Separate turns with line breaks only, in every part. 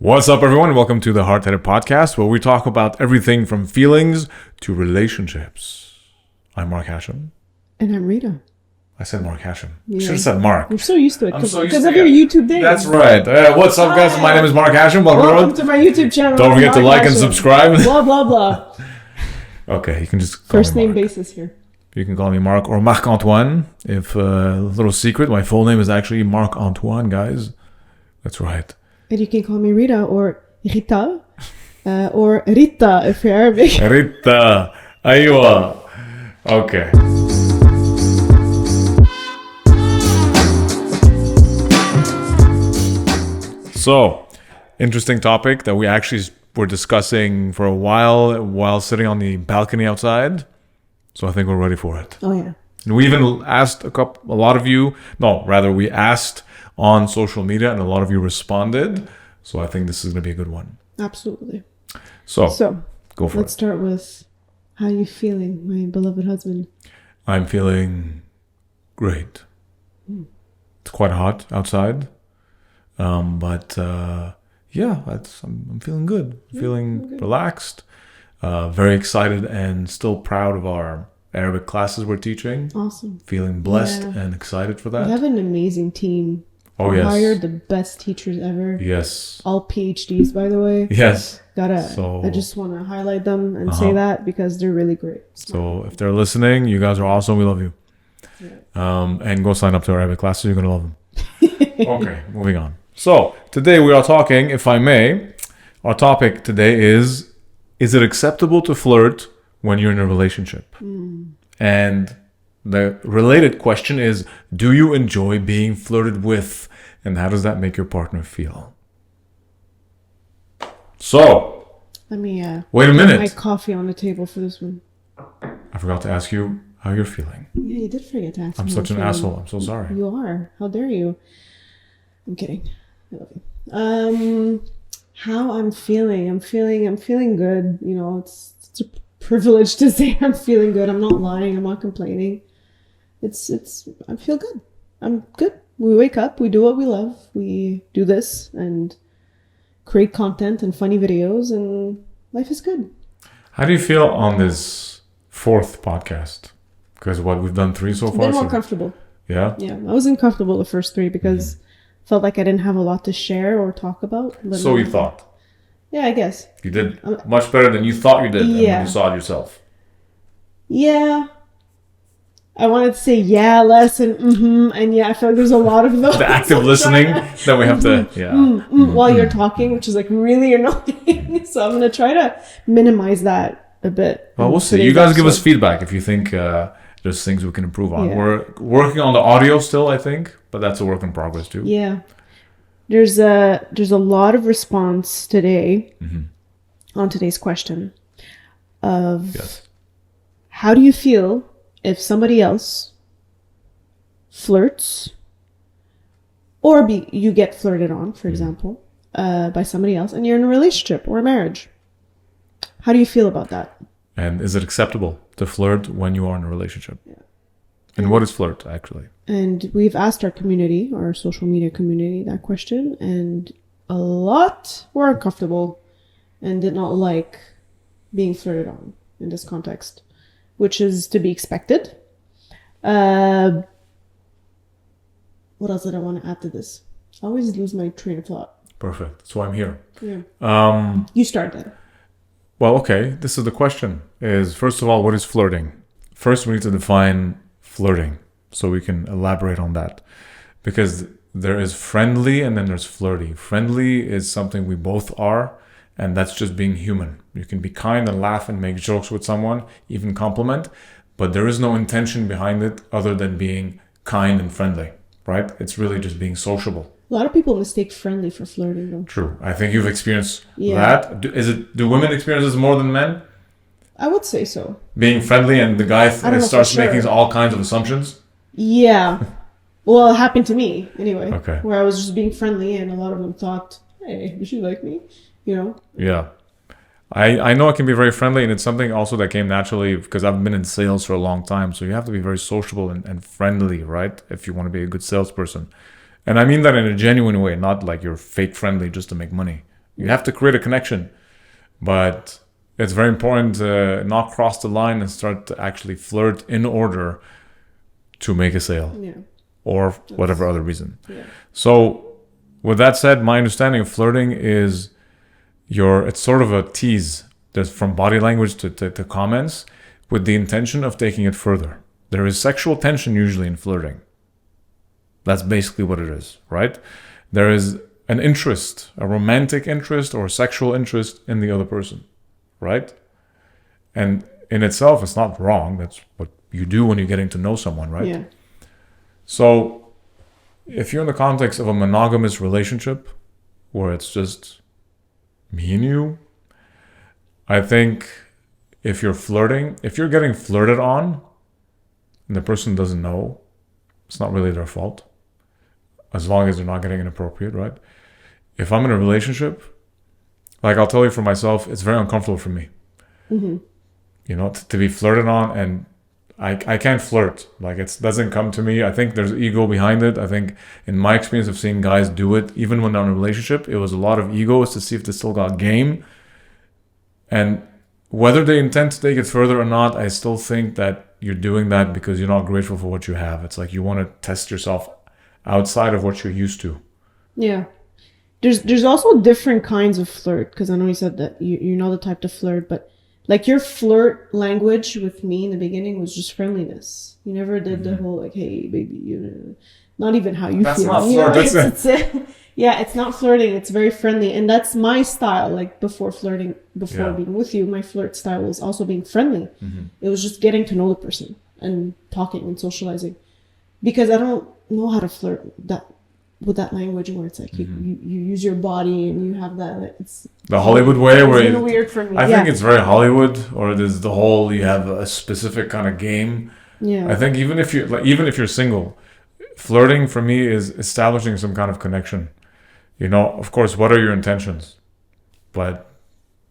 What's up, everyone? Welcome to the Hard-Headed Podcast, where we talk about everything from feelings to relationships. I'm Mark Hashem.
And I'm Rita.
I said Mark Hashem. Yeah. Should have said Mark.
You're so used to it because of
your
YouTube days.
That's right. What's up, guys? My name is Mark Hashem.
Welcome to my YouTube channel.
Don't forget to like and subscribe.
Blah, blah, blah.
Okay, you can just call
First
me
name
Mark.
basis here.
You can call me Mark or Marc-Antoine. If a little secret, my full name is actually Marc-Antoine, guys. That's right.
And you can call me Rita or Rita or Rita if you're Arabic.
Rita. Aywa. Okay. So, interesting topic that we actually were discussing for a while sitting on the balcony outside. So I think we're ready for it.
Oh, yeah.
And we even asked we asked on social media and a lot of you responded. So I think this is going to be a good one.
Absolutely.
So go for it.
Let's start with how you feeling, my beloved husband?
I'm feeling great. It's quite hot outside. But I'm feeling good. Feeling relaxed. Very excited and still proud of our Arabic classes we're teaching.
Awesome.
Feeling blessed and excited for that.
We have an amazing team.
Oh,
we
yes.
hired the best teachers ever.
Yes.
All PhDs, by the way.
Yes.
I just want to highlight them and say that because they're really great.
So if they're listening, you guys are awesome. We love you. Yeah. And go sign up to our Arabic classes. You're going to love them. Okay, moving on. So today we are talking, if I may, our topic today is it acceptable to flirt when you're in a relationship? And the related question is, do you enjoy being flirted with? And how does that make your partner feel? So,
let me
wait a minute.
My coffee on the table for this one.
I forgot to ask you how you're feeling.
Yeah, you did forget to ask me.
I'm such an asshole. I'm so sorry.
You are. How dare you? I'm kidding. I love you. How I'm feeling. I'm feeling good. You know, it's a privilege to say I'm feeling good. I'm not lying. I'm not complaining. I feel good. I'm good. We wake up, we do what we love. We do this and create content and funny videos, and life is good.
How do you feel on this fourth podcast? Because we've done 3 so far.
Been more comfortable.
Yeah?
Yeah. I was uncomfortable the first 3 because I felt like I didn't have a lot to share or talk about.
So you thought?
Yeah, I guess.
You did much better than you thought you did when you saw it yourself.
Yeah. I wanted to say less and I feel like there's a lot of those.
The active listening that we have to,
while you're talking, which is like really annoying. So I'm going to try to minimize that a bit.
Well, we'll see. You guys give us feedback if you think there's things we can improve on. Yeah. We're working on the audio still, I think, but that's a work in progress too.
Yeah. There's a lot of response today on today's question of how do you feel if somebody else flirts or you get flirted on, for example, by somebody else and you're in a relationship or a marriage. How do you feel about that?
And is it acceptable to flirt when you are in a relationship? Yeah. And what is flirt, actually? And
we've asked our community, our social media community, that question, and a lot were uncomfortable and did not like being flirted on in this context, which is to be expected. What else did I want to add to this? I always lose my train of thought.
Perfect. That's why I'm here.
Yeah. You started.
Well, okay. This is the question. First of all, what is flirting? First, we need to define flirting so we can elaborate on that. Because there is friendly and then there's flirty. Friendly is something we both are, and that's just being human. You can be kind and laugh and make jokes with someone, even compliment, but there is no intention behind it other than being kind and friendly, right? It's really just being sociable.
A lot of people mistake friendly for flirting, though.
True. I think you've experienced that. Do women experience this more than men?
I would say so.
Being friendly and the guy starts making all kinds of assumptions?
Yeah. Well, it happened to me, anyway.
Okay.
Where I was just being friendly and a lot of them thought, hey, does she like me? You know?
Yeah. I know it can be very friendly, and it's something also that came naturally because I've been in sales for a long time. So you have to be very sociable and friendly, right? If you want to be a good salesperson. And I mean that in a genuine way, not like you're fake friendly just to make money. You have to create a connection. But it's very important to not cross the line and start to actually flirt in order to make a sale.
Yeah.
Or whatever other reason.
Yeah.
So with that said, my understanding of flirting is it's sort of a tease. There's from body language to comments with the intention of taking it further. There is sexual tension usually in flirting. That's basically what it is, right? There is an interest, a romantic interest or a sexual interest in the other person, right? And in itself, it's not wrong. That's what you do when you're getting to know someone, right?
Yeah.
So if you're in the context of a monogamous relationship where it's just me and you, I think if you're flirting, if you're getting flirted on and the person doesn't know, it's not really their fault. As long as they're not getting inappropriate, right? If I'm in a relationship, like I'll tell you for myself, it's very uncomfortable for me.
Mm-hmm.
You know, to be flirted on, and I can't flirt. Like it doesn't come to me. I think there's ego behind it. I think in my experience of seeing guys do it, even when they're in a relationship, it was a lot of ego to see if they still got game. And whether they intend to take it further or not, I still think that you're doing that because you're not grateful for what you have. It's like you want to test yourself outside of what you're used to.
Yeah. There's also different kinds of flirt, because I know you said that you know the type to flirt, but like your flirt language with me in the beginning was just friendliness. You never did the whole like, hey baby, you know, not even how you
That's
feel.
not
You know,
flirt.
yeah, it's not flirting. It's very friendly, and that's my style. Like before flirting, before being with you, my flirt style was also being friendly.
Mm-hmm.
It was just getting to know the person and talking and socializing, because I don't know how to flirt with that language where it's like you use your body and you have that. It's
the Hollywood way where
it's weird for me.
I think it's very Hollywood, or there's the whole you have a specific kind of game.
Yeah.
I think even if you're single, flirting for me is establishing some kind of connection. You know, of course, what are your intentions? But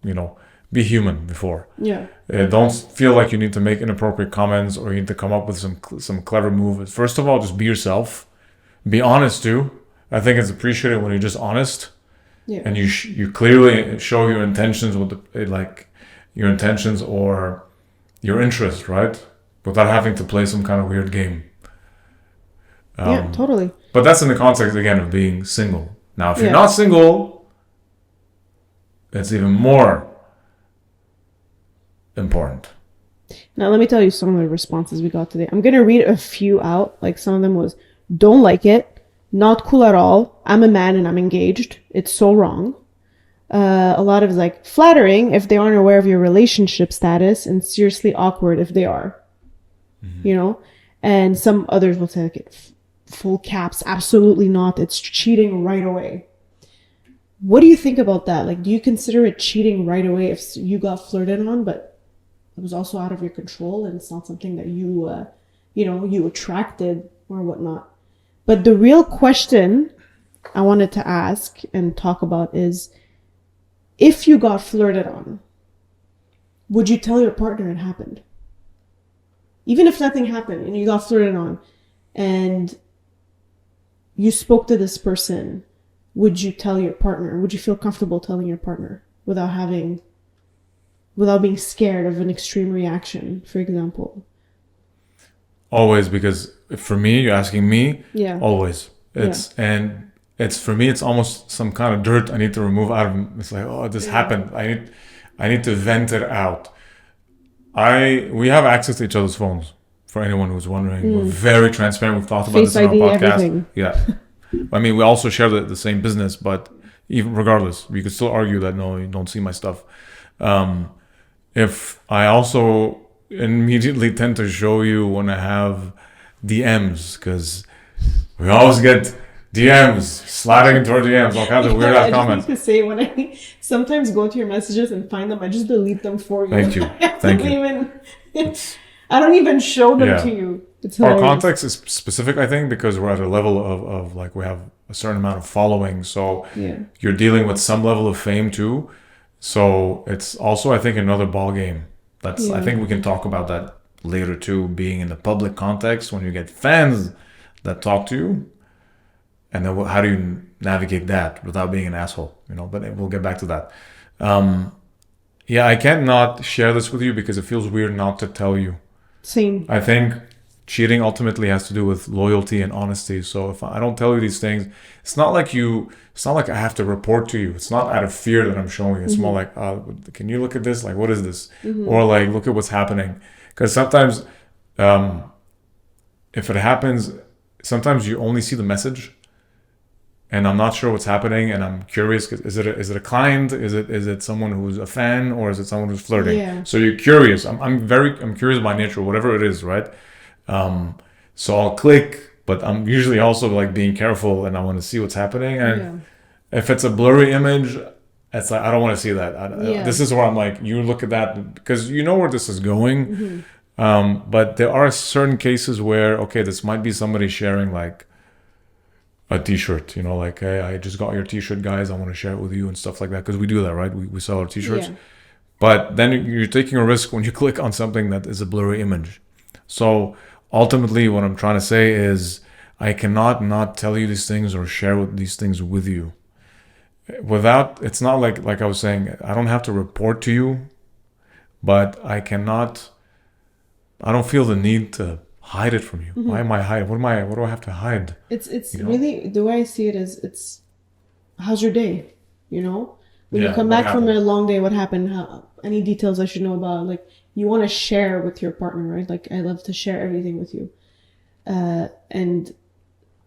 you know, be human before.
Yeah.
Don't feel like you need to make inappropriate comments or you need to come up with some clever move. First of all, just be yourself. Be honest too. I think it's appreciated when you're just honest.
Yeah.
And you clearly show your intentions with your intentions or your interest, right? Without having to play some kind of weird game.
Yeah, totally.
But that's in the context again of being single. Now, if you're
Yeah.
not single, it's even more important.
Now let me tell you some of the responses we got today. I'm gonna read a few out. Like some of them was, don't like it, not cool at all, I'm a man and I'm engaged, it's so wrong. A lot of like flattering if they aren't aware of your relationship status, and seriously awkward if they are. Mm-hmm. You know? And some others will say like full caps, absolutely not, it's cheating right away. What do you think about that? Like, do you consider it cheating right away if you got flirted on, but it was also out of your control and it's not something that you attracted or whatnot? But the real question I wanted to ask and talk about is, if you got flirted on, would you tell your partner it happened? Even if nothing happened and you got flirted on and you spoke to this person, would you tell your partner? Would you feel comfortable telling your partner without being scared of an extreme reaction, for example?
Always, because for me, you're asking me.
Yeah.
Always, and it's for me. It's almost some kind of dirt I need to remove out of. It's like, oh, this happened. I need to vent it out. We have access to each other's phones. For anyone who's wondering, we're very transparent. We've talked about
Face
this in our
ID,
podcast.
everything.
Yeah. I mean, we also share the same business, but even regardless, we could still argue that no, you don't see my stuff. If I also immediately tend to show you when I have DMs, because we always get DMs, sliding into our DMs, all kinds of weird ass comments.
I just need to say, when I sometimes go to your messages and find them, I just delete them for you.
Thank you. Thank you.
I don't even show them to you. It's
our
hilarious.
context is specific, I think, because we're at a level of like we have a certain amount of following, so you're dealing with some level of fame too. So it's also, I think, another ball game. I think we can talk about that later too. Being in the public context, when you get fans that talk to you, and then how do you navigate that without being an asshole, you know? But we'll get back to that. Yeah, I can't not share this with you because it feels weird not to tell you.
Same.
I think cheating ultimately has to do with loyalty and honesty. So if I don't tell you these things, it's not like I have to report to you. It's not out of fear that I'm showing you. It's more like, can you look at this? Like, what is this? Or like, look at what's happening. Because sometimes, if it happens, sometimes you only see the message, and I'm not sure what's happening, and I'm curious. Is it a client? Is it someone who's a fan, or is it someone who's flirting?
Yeah.
So you're curious. I'm curious by nature, whatever it is, right? So I'll click, but I'm usually also like being careful, and I want to see what's happening. And if it's a blurry image, it's like I don't want to see that. This is where I'm like, you look at that because you know where this is going. But there are certain cases where, okay, this might be somebody sharing like a t-shirt, you know, like, hey, I just got your t-shirt, guys, I want to share it with you and stuff like that, because we do that, right? We sell our t-shirts.
Yeah.
But then you're taking a risk when you click on something that is a blurry image. So ultimately what I'm trying to say is I cannot not tell you these things or share these things with you. It's not like I was saying, I don't have to report to you, but I don't feel the need to hide it from you. Why am I hiding? What do I have to hide?
It's really, the way I see it is, it's how's your day? You know, when you come back from a long day, what happened? Any details I should know about? Like, you want to share with your partner, right? Like, I love to share everything with you. And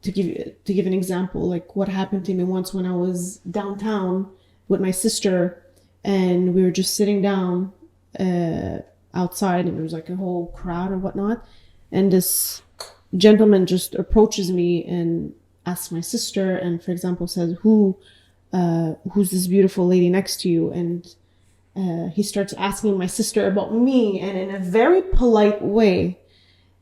to give an example, like what happened to me once when I was downtown with my sister, and we were just sitting down outside, and there was like a whole crowd or whatnot. And this gentleman just approaches me and asks my sister, and for example says, who's this beautiful lady next to you? And he starts asking my sister about me, and in a very polite way.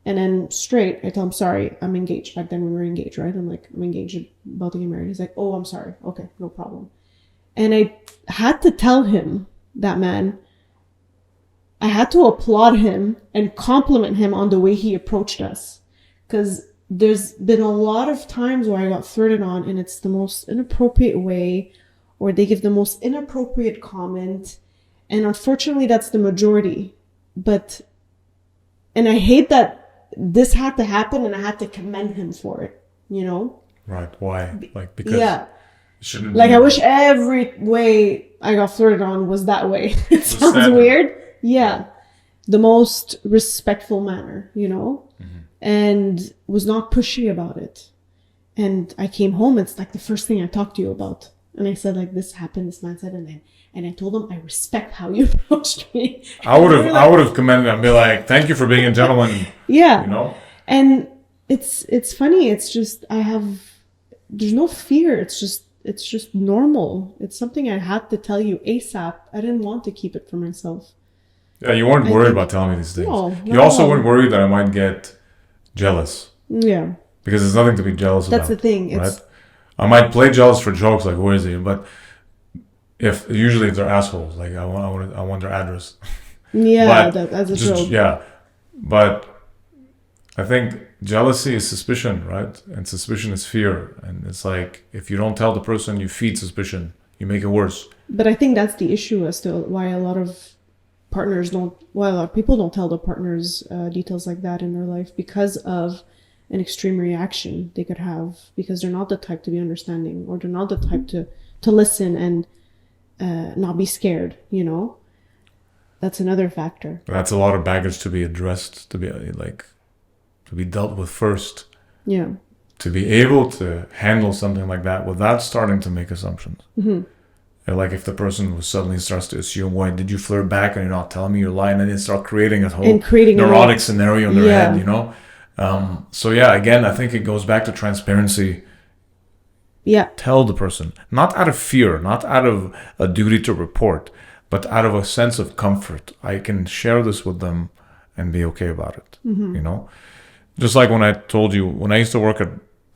And then straight, I tell him, sorry, I'm engaged. Back then we were engaged, right? I'm like, I'm engaged, about to get married. He's like, oh, I'm sorry. Okay, no problem. And I had to tell him, that man, I had to applaud him and compliment him on the way he approached us. Because there's been a lot of times where I got flirted on, and it's the most inappropriate way, or they give the most inappropriate comment. And unfortunately, that's the majority. And I hate that this had to happen, and I had to commend him for it, you know?
Right. Why? Like, because it shouldn't
like, I wish every way I got flirted on was that way. It sounds weird. Yeah. The most respectful manner, you know? And was not pushy about it. And I came home, it's like the first thing I talked to you about. And I said, like, this happened, this man said, and I told him, I respect how you approached me.
I would have commended him and be like, thank you for being a gentleman.
Yeah.
You know?
And it's funny. It's just, there's no fear. It's just normal. It's something I had to tell you ASAP. I didn't want to keep it for myself.
Yeah, you weren't worried about telling me these things.
No,
you also weren't worried that I might get jealous.
Yeah.
Because there's nothing to be jealous about.
That's the thing.
Right? I might play jealous for jokes, like, where is he? But if they're assholes, like, I want their address.
Yeah, that's a joke.
Yeah. But I think jealousy is suspicion, right? And suspicion is fear. And it's like, if you don't tell the person, you feed suspicion. You make it worse.
But I think that's the issue as to why a lot of people don't tell their partners details like that in their life, because of an extreme reaction they could have, because they're not the type to be understanding, or they're not the type to listen and not be scared, you know? That's another factor.
That's a lot of baggage to be addressed, to be dealt with first.
Yeah.
To be able to handle something like that without starting to make assumptions. Like, if the person suddenly starts to assume, why did you flirt back and you're not telling me, you're lying, and they start creating a whole neurotic scenario in their head, you know? So yeah, again, I think it goes back to transparency.
Yeah.
Tell the person, not out of fear, not out of a duty to report, but out of a sense of comfort. I can share this with them and be okay about it, you know? Just like when I told you, when I used to work at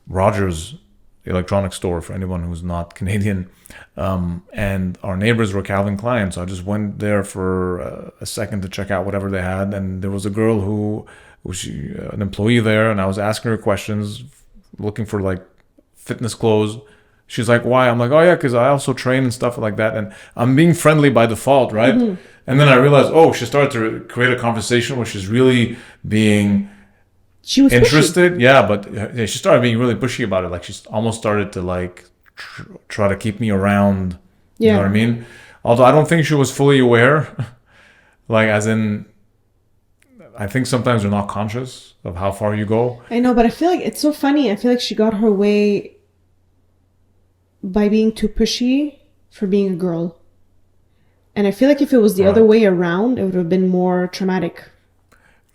Rogers electronics store, for anyone who's not Canadian, and our neighbors were Calvin Klein, so I just went there for a second to check out whatever they had, and there was a girl who was an employee there, and I was asking her questions, looking for like fitness clothes. She's like, why? I'm like, oh yeah, because I also train and stuff like that. And I'm being friendly by default, right? And then I realized, oh, she started to create a conversation where she's really being
She was
interested.
pushy.
Yeah, but she started being really pushy about it. Like she's almost started to like try to keep me around. You know what I mean? Although I don't think she was fully aware. Like as in, I think sometimes you're not conscious of how far you go.
I know, but I feel like it's so funny. I feel like she got her way by being too pushy for being a girl. And I feel like if it was the other way around, it would have been more traumatic.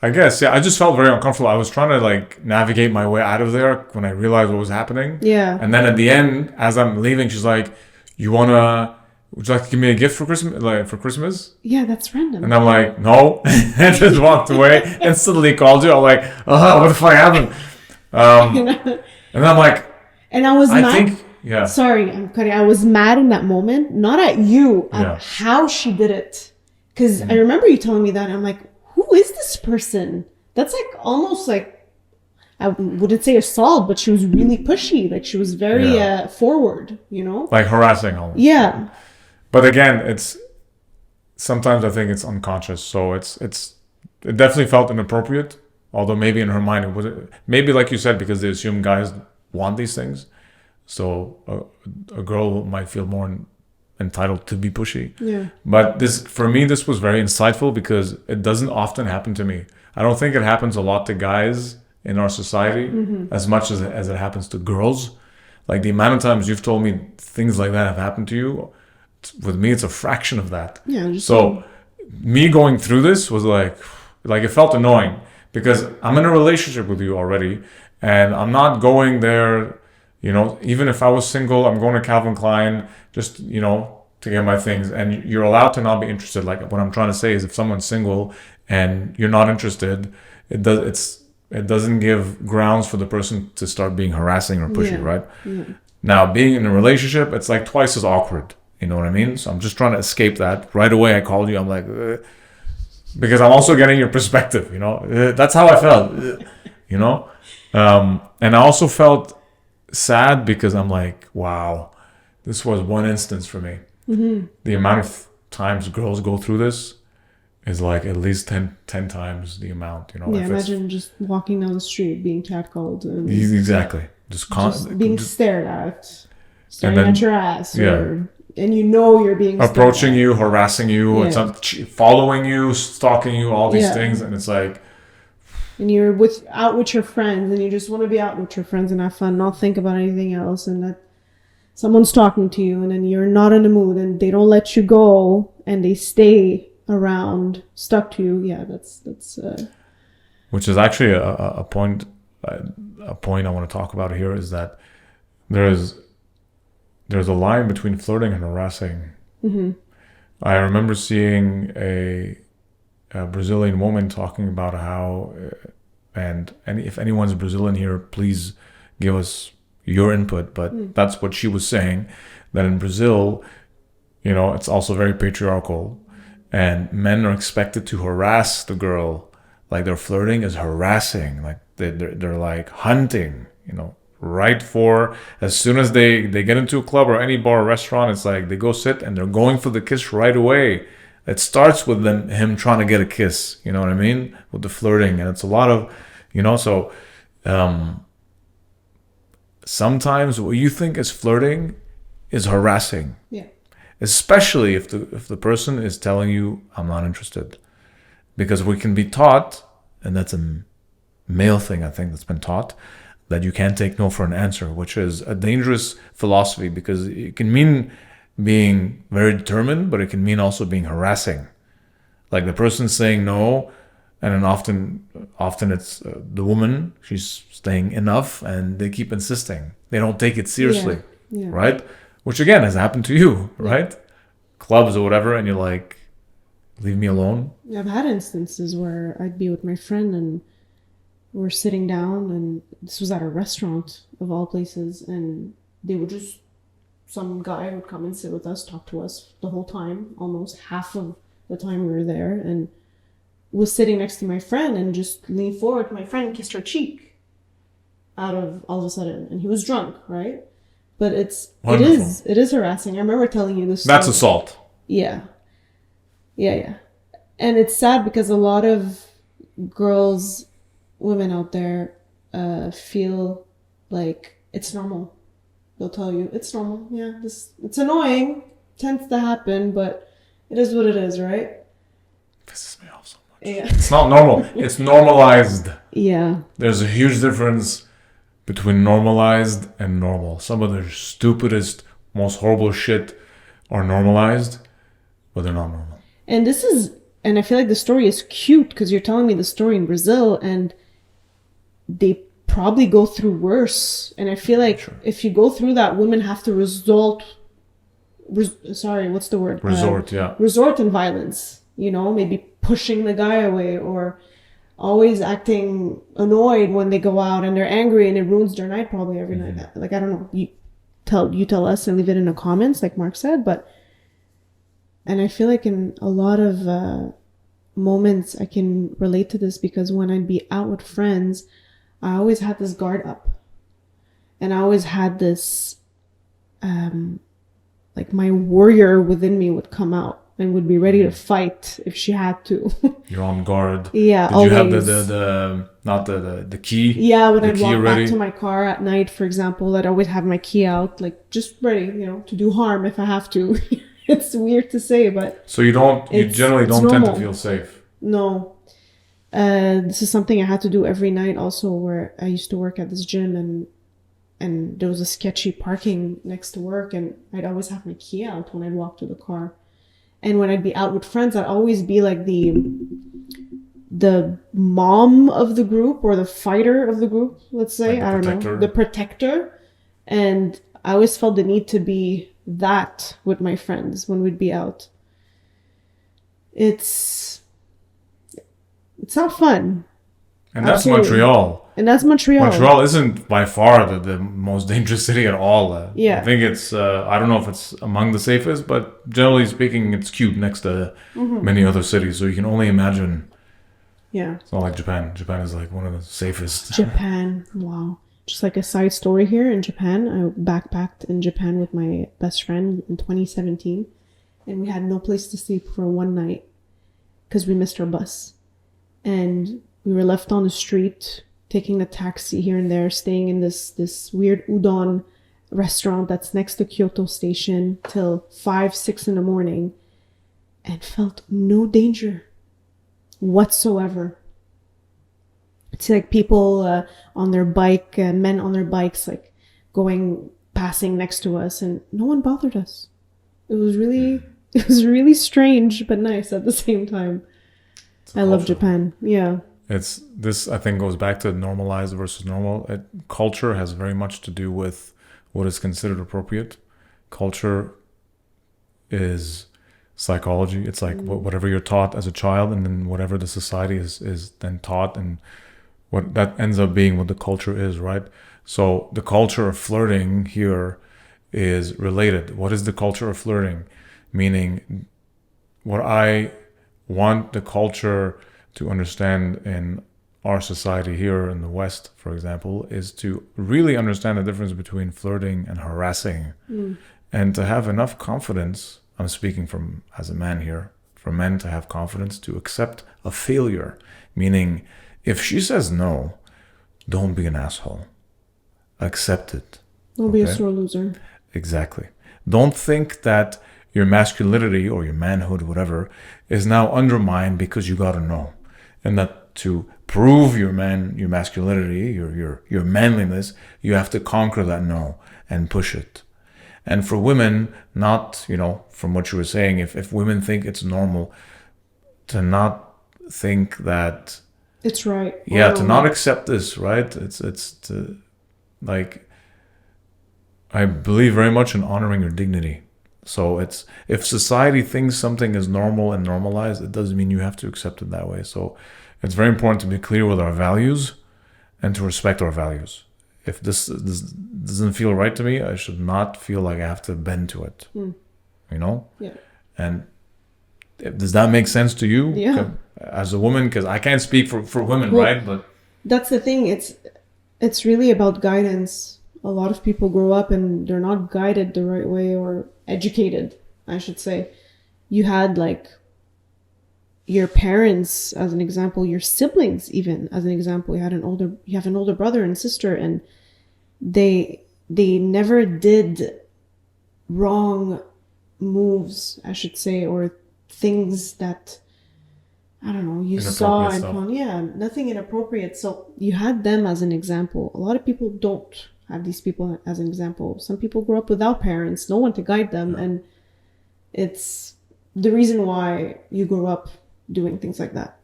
I guess, yeah. I just felt very uncomfortable. I was trying to like navigate my way out of there when I realized what was happening.
Yeah.
And then at the end, as I'm leaving, she's like, would you like to give me a gift for Christmas? Like for Christmas?
Yeah, that's random.
And I'm like, no. And just walked away. Instantly called you. I'm like, oh, what the fuck happened? And I'm like,
and I was mad.
Yeah.
Sorry, I'm cutting. I was mad in that moment, not at you, at how she did it. Because I remember you telling me that, and I'm like, who is this person? That's like almost like, I wouldn't say assault, but she was really pushy. Like she was very forward, you know?
Like harassing almost.
Yeah.
But again, sometimes I think it's unconscious. So it definitely felt inappropriate. Although maybe in her mind, it was maybe like you said, because they assume guys want these things. So a girl might feel more entitled to be pushy.
Yeah.
But for me, this was very insightful because it doesn't often happen to me. I don't think it happens a lot to guys in our society as much as it happens to girls. Like the amount of times you've told me things like that have happened to you, with me, it's a fraction of that.
Yeah.
So me going through this was like it felt annoying because I'm in a relationship with you already and I'm not going there. You know, even if I was single, I'm going to Calvin Klein just, you know, to get my things. And you're allowed to not be interested. Like what I'm trying to say is if someone's single and you're not interested, it doesn't give grounds for the person to start being harassing or pushy, right? Yeah. Now, being in a relationship, it's like twice as awkward. You know what I mean? So I'm just trying to escape that. Right away, I called you. I'm like, because I'm also getting your perspective, you know? That's how I felt, you know? And I also felt sad because I'm like, wow, this was one instance for me. The amount of times girls go through this is like at least 10 times the amount, you know.
Yeah, imagine just walking down the street being catcalled. And
exactly. Just
being stared at, staring at your ass. And you know you're being
approaching you, harassing you, following you, stalking you, all these things. And it's like,
and you're out with your friends and you just want to be out with your friends and have fun, not think about anything else, and that someone's talking to you and then you're not in the mood and they don't let you go and they stay around stuck to you. Yeah, that's
which is actually a point I want to talk about here is that there's a line between flirting and harassing. I remember seeing a Brazilian woman talking about how, if anyone's Brazilian here, please give us your input. But that's what she was saying, that in Brazil, you know, it's also very patriarchal, and men are expected to harass the girl. Like their flirting is harassing. Like they're like hunting, you know, right for as soon as they get into a club or any bar or restaurant, it's like they go sit and they're going for the kiss right away. It starts with him trying to get a kiss, you know what I mean? With the flirting. And it's a lot of, you know, so sometimes what you think is flirting is harassing.
Yeah.
Especially if the person is telling you, I'm not interested. Because we can be taught, and that's a male thing I think that's been taught, that you can't take no for an answer, which is a dangerous philosophy because it can mean being very determined, but it can mean also being harassing. Like the person saying no, and then often it's the woman, she's saying enough, and they keep insisting. They don't take it seriously, right? Which again has happened to you, right? Clubs or whatever, and you're like, leave me alone.
I've had instances where I'd be with my friend and we're sitting down, and this was at a restaurant of all places, and they would just, some guy would come and sit with us, talk to us the whole time, almost half of the time we were there, and was sitting next to my friend and just leaned forward to my friend and kissed her cheek. out of all of a sudden, and he was drunk, right? But
Wonderful.
it is harassing. I remember telling you this.
That's assault.
Yeah, yeah. And it's sad because a lot of girls, women out there, feel like it's normal. They'll tell you it's normal. Yeah, it's annoying. Tends to happen, but it is what it is, right?
Pisses me off so much.
Yeah.
It's not normal. It's normalized.
Yeah.
There's a huge difference between normalized and normal. Some of the stupidest, most horrible shit are normalized, but they're not normal.
And I feel like the story is cute because you're telling me the story in Brazil, and they probably go through worse. And I feel like if you go through that, women have to resort in violence. You know, maybe pushing the guy away or always acting annoyed when they go out and they're angry, and it ruins their night probably every night. Like, I don't know. You tell us and leave it in the comments, like Mark said, and I feel like in a lot of moments I can relate to this because when I'd be out with friends, I always had this guard up. And I always had this, like my warrior within me would come out and would be ready to fight if she had to.
You're on guard.
Yeah,
Did
always.
you have the key?
Yeah, when I'd walk
ready?
back to my car at night, for example, I'd always have my key out, like just ready, to do harm if I have to. It's weird to say, but
so you generally don't tend to feel safe.
No. This is something I had to do every night also, where I used to work at this gym and there was a sketchy parking next to work, and I'd always have my key out when I'd walk to the car. And when I'd be out with friends, I'd always be like the mom of the group or the fighter of the group, let's say.
Like
I don't know. The protector. And I always felt the need to be that with my friends when we'd be out. It's not fun.
And that's Montreal.
And that's Montreal.
Montreal isn't by far the most dangerous city at all.
Yeah.
I think it's, I don't know if it's among the safest, but generally speaking, it's cute next to many other cities. So you can only imagine.
Yeah.
It's not like Japan. Japan is like one of the safest.
Japan. Wow. Just like a side story here in Japan, I backpacked in Japan with my best friend in 2017. And we had no place to sleep for one night because we missed our bus. And we were left on the street, taking a taxi here and there, staying in this weird udon restaurant that's next to Kyoto Station till 5, 6 in the morning, and felt no whatsoever. It's like people on their bike, men on their bikes, like passing next to us, and no one bothered us. It was really strange, but nice at the same time. I love Japan. Yeah.
This I think goes back to normalized versus normal. Culture has very much to do with what is considered appropriate. Culture is psychology. It's like whatever you're taught as a child, and then whatever the society is then taught, and what that ends up being what the culture is, right? So the culture of flirting here is related. What is the culture of flirting? Meaning, what I want the culture to understand in our society here in the West, for example, is to really understand the difference between flirting and harassing, and to have enough confidence. I'm speaking as a man here, for men to have confidence to accept a failure. Meaning, if she says no, don't be an asshole. Accept it.
Don't be a sore loser.
Exactly. Don't think that your masculinity or your manhood, whatever, is now undermined because you gotta know. And that to prove your masculinity, your manliness, you have to conquer that no and push it. And for women, not, from what you were saying, if women think it's normal to not think that
it's right.
Yeah, to not accept this, right? It's to, like, I believe very much in honoring your dignity. So it's, if society thinks something is normal and normalized, it doesn't mean you have to accept it that way. So it's very important to be clear with our values and to respect our values. If this doesn't feel right to me, I should not feel like I have to bend to it. Yeah. And does that make sense to you?
Yeah.
As a woman, because I can't speak for women, right? But
that's the thing. It's it's really about guidance. A lot of people grow up and they're not guided the right way, or educated, I should say. You had like your parents as an example, your siblings even as an example. You have an older brother and sister, and they never did wrong moves, I should say, or things that, I don't know, you saw and found. Yeah, nothing inappropriate. So you had them as an example. A lot of people don't have these people as an example. Some people grow up without parents, no one to guide them, and it's the reason why you grow up doing things like that.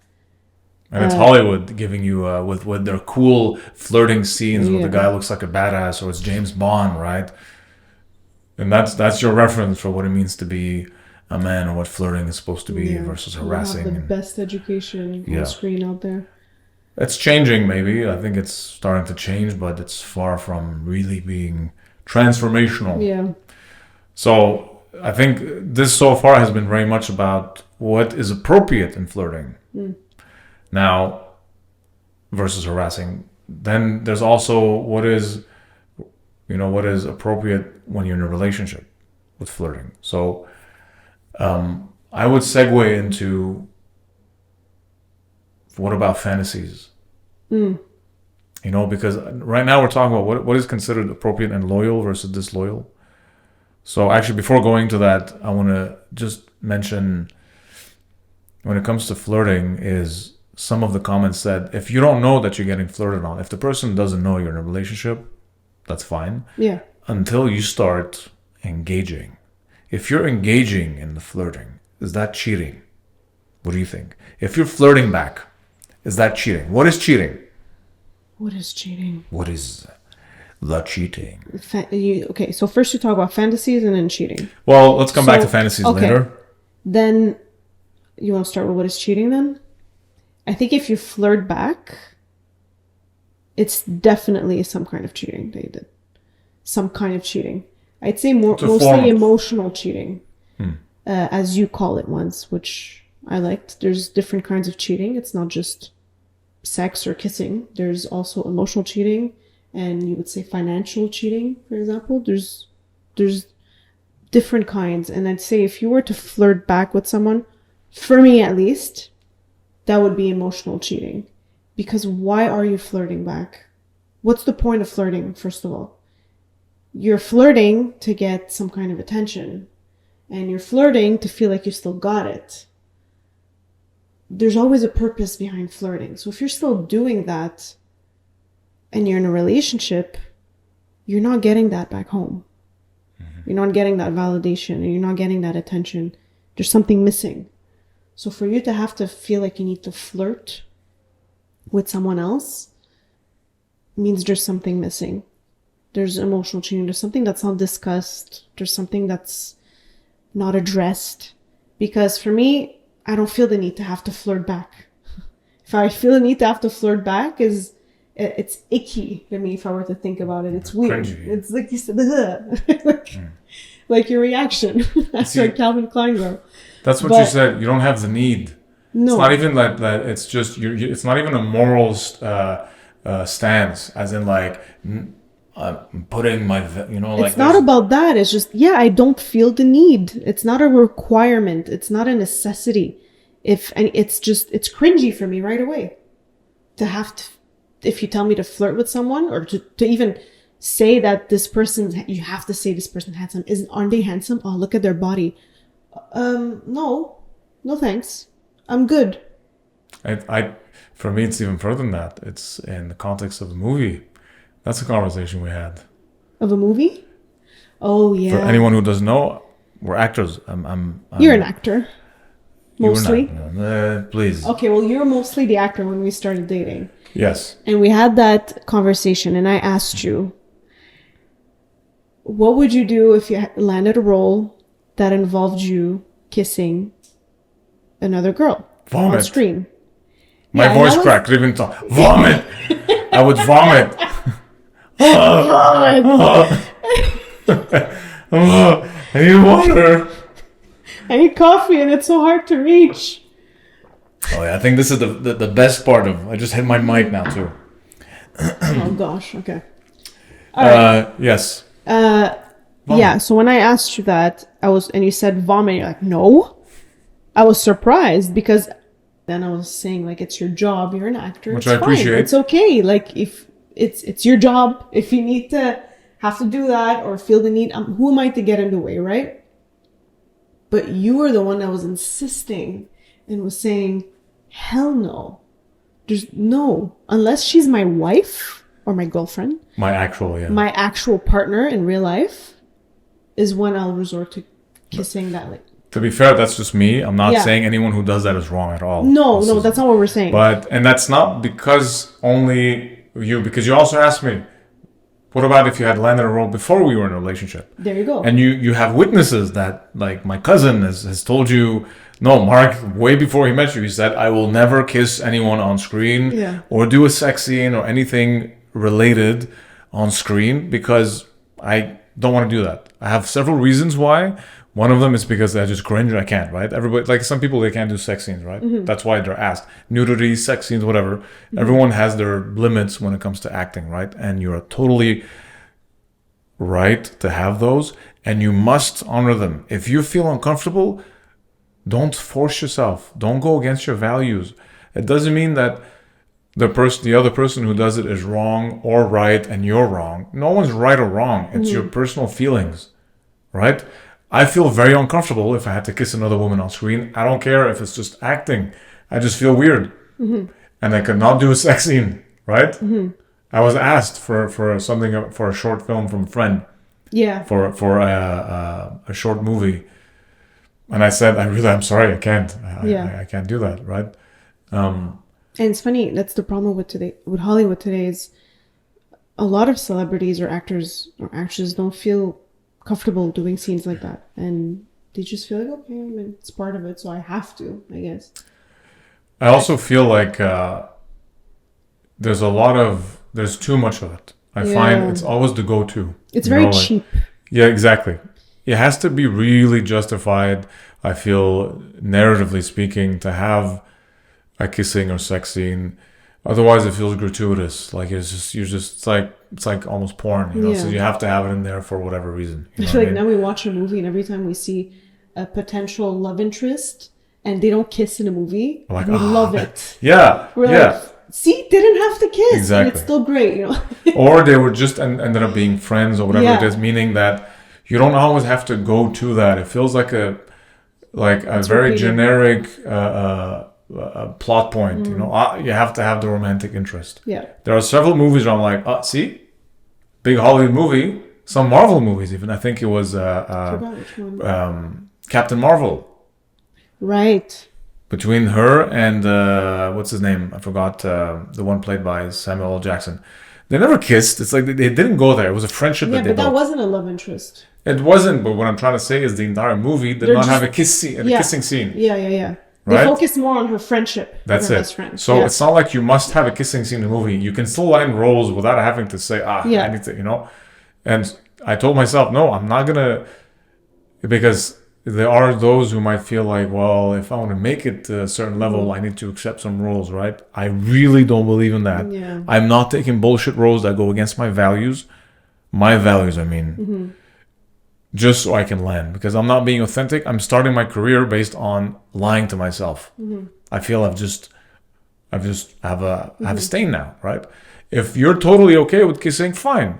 And it's Hollywood giving you with their cool flirting scenes where the guy looks like a badass, or it's James Bond, right? And that's your reference for what it means to be a man, or what flirting is supposed to be versus harassing.
The best education on screen out there.
It's changing, maybe. I think it's starting to change, but it's far from really being transformational.
Yeah.
So I think this so far has been very much about what is appropriate in flirting. Now, versus harassing. Then there's also what is appropriate when you're in a relationship with flirting. So I would segue into, what about fantasies? Because right now we're talking about what is considered appropriate and loyal versus disloyal. So actually, before going to that, I want to just mention, when it comes to flirting, is some of the comments said, if you don't know that you're getting flirted on, if the person doesn't know you're in a relationship, that's fine.
Yeah.
Until you start engaging. If you're engaging in the flirting, is that cheating? What do you think? If you're flirting back, is that cheating? What is cheating?
What is cheating?
What is the cheating?
Okay, so first you talk about fantasies and then cheating.
Well, let's come back to fantasies later.
Then you want to start with what is cheating then? I think if you flirt back, it's definitely some kind of cheating that you did. Some kind of cheating. I'd say mostly emotional cheating, as you call it once, which I liked. There's different kinds of cheating. It's not just sex or kissing. There's also emotional cheating, and you would say financial cheating, for example. There's different kinds. And I'd say if you were to flirt back with someone, for me at least, that would be emotional cheating. Because why are you flirting back? What's the point of flirting, first of all? You're flirting to get some kind of attention. And you're flirting to feel like you still got it. There's always a purpose behind flirting. So if you're still doing that and you're in a relationship, you're not getting that back home. You're not getting that validation, and you're not getting that attention. There's something missing. So for you to have to feel like you need to flirt with someone else means there's something missing. There's emotional cheating. There's something that's not discussed. There's something that's not addressed. Because for me, I don't feel the need to have to flirt back. If I feel the need to have to flirt back, it's icky to me if I were to think about it. It's weird. Cringy. It's like you said, like your reaction. That's like Calvin Klein girl.
That's what you said. You don't have the need. No. It's not even that it's just, it's not even a moral stance, as in like, I'm putting my, like.
It's not about that. It's just, I don't feel the need. It's not a requirement. It's not a necessity. And it's cringy for me right away to have to, if you tell me to flirt with someone, or to even say that this person, you have to say this person handsome. Aren't they handsome? Oh, look at their body. No thanks. I'm good.
For me, it's even further than that. It's in the context of a movie. That's a conversation we had.
Of a movie? Oh, yeah.
For anyone who doesn't know, we're actors.
You're an actor. Mostly.
Please.
Okay, well, you're mostly the actor when we started dating.
Yes.
And we had that conversation, and I asked you, what would you do if you landed a role that involved you kissing another girl on screen?
My voice cracked. Couldn't even talk. Vomit. I would vomit. I need water.
I need coffee, and it's so hard to reach.
Oh yeah, I think this is the best part of. I just hit my mic now too.
Oh gosh. Okay. All right.
Yes.
Yeah. So when I asked you that, and you said vomit. You're like, no. I was surprised because then I was saying like it's your job. You're an actor.
Which
it's
I appreciate.
Fine. It's okay. Like if it's your job. If you need to have to do that or feel the need, who am I to get in the way, right? But you were the one that was insisting and was saying, hell no. There's no, unless she's my wife or my girlfriend.
My actual
Partner in real life is when I'll resort to kissing that. Like,
to be fair, that's just me. I'm not saying anyone who does that is wrong at all.
No, that's not what we're saying.
And that's not because only you, because you also asked me, what about if you had landed a role before we were in a relationship?
There you go.
And you have witnesses that, like my cousin has told you, no, Mark, way before he met you, he said, I will never kiss anyone on screen or do a sex scene or anything related on screen because I don't want to do that. I have several reasons why. One of them is because I just cringe. I can't, right? Everybody, like some people, they can't do sex scenes, right? Mm-hmm. That's why they're asked. Nudity, sex scenes, whatever. Mm-hmm. Everyone has their limits when it comes to acting, right? And you're totally right to have those, and you must honor them. If you feel uncomfortable, don't force yourself. Don't go against your values. It doesn't mean that the other person who does it is wrong or right, and you're wrong. No one's right or wrong. It's your personal feelings, right? I feel very uncomfortable if I had to kiss another woman on screen. I don't care if it's just acting. I just feel weird. Mm-hmm. And I could not do a sex scene, right? Mm-hmm. I was asked for something, for a short film from a friend.
Yeah.
For a short movie. And I said, I'm sorry, I can't. I can't do that, right?
And it's funny, that's the problem with Hollywood today is a lot of celebrities or actors or actresses don't feel comfortable doing scenes like that, and they just feel like, okay, I mean, it's part of it, so I have to, I guess.
I also feel like there's too much of it. I find it's always the go-to.
It's very cheap.
Yeah, exactly. It has to be really justified, I feel, narratively speaking, to have a kissing or sex scene. Otherwise, it feels gratuitous. Like it's like almost porn, you know. So you have to have it in there for whatever reason.
I feel like now we watch a movie, and every time we see a potential love interest, and they don't kiss in a movie, we love it.
Yeah,
we're like, see, didn't have to kiss,
exactly.
And it's still great, you know.
Or they were just ended up being friends or whatever it is, meaning that you don't always have to go to that. It feels like a very generic plot point, you know. You have to have the romantic interest.
Yeah.
There are several movies where I'm like, see, big Hollywood movie, some Marvel movies even. I think it was Captain Marvel.
Right.
Between her and what's his name? I forgot. The one played by Samuel L. Jackson. They never kissed. It's like they didn't go there. It was a friendship that they built.
Yeah, but that wasn't a love interest.
It wasn't. But what I'm trying to say is the entire movie did not have a kissing scene.
Yeah.
Right?
They focused more on her friendship.
That's
with her
it.
Best friend.
So it's not like you must have a kissing scene in the movie. You can still line roles without having to say, I need to, you know. And I told myself, no, I'm not gonna, because there are those who might feel like, well, if I want to make it to a certain level, I need to accept some roles, right? I really don't believe in that.
Yeah.
I'm not taking bullshit roles that go against my values. My values, I mean. Just so I can land, because I'm not being authentic. I'm starting my career based on lying to myself. I feel I have a stain now, right? If you're totally okay with kissing, fine.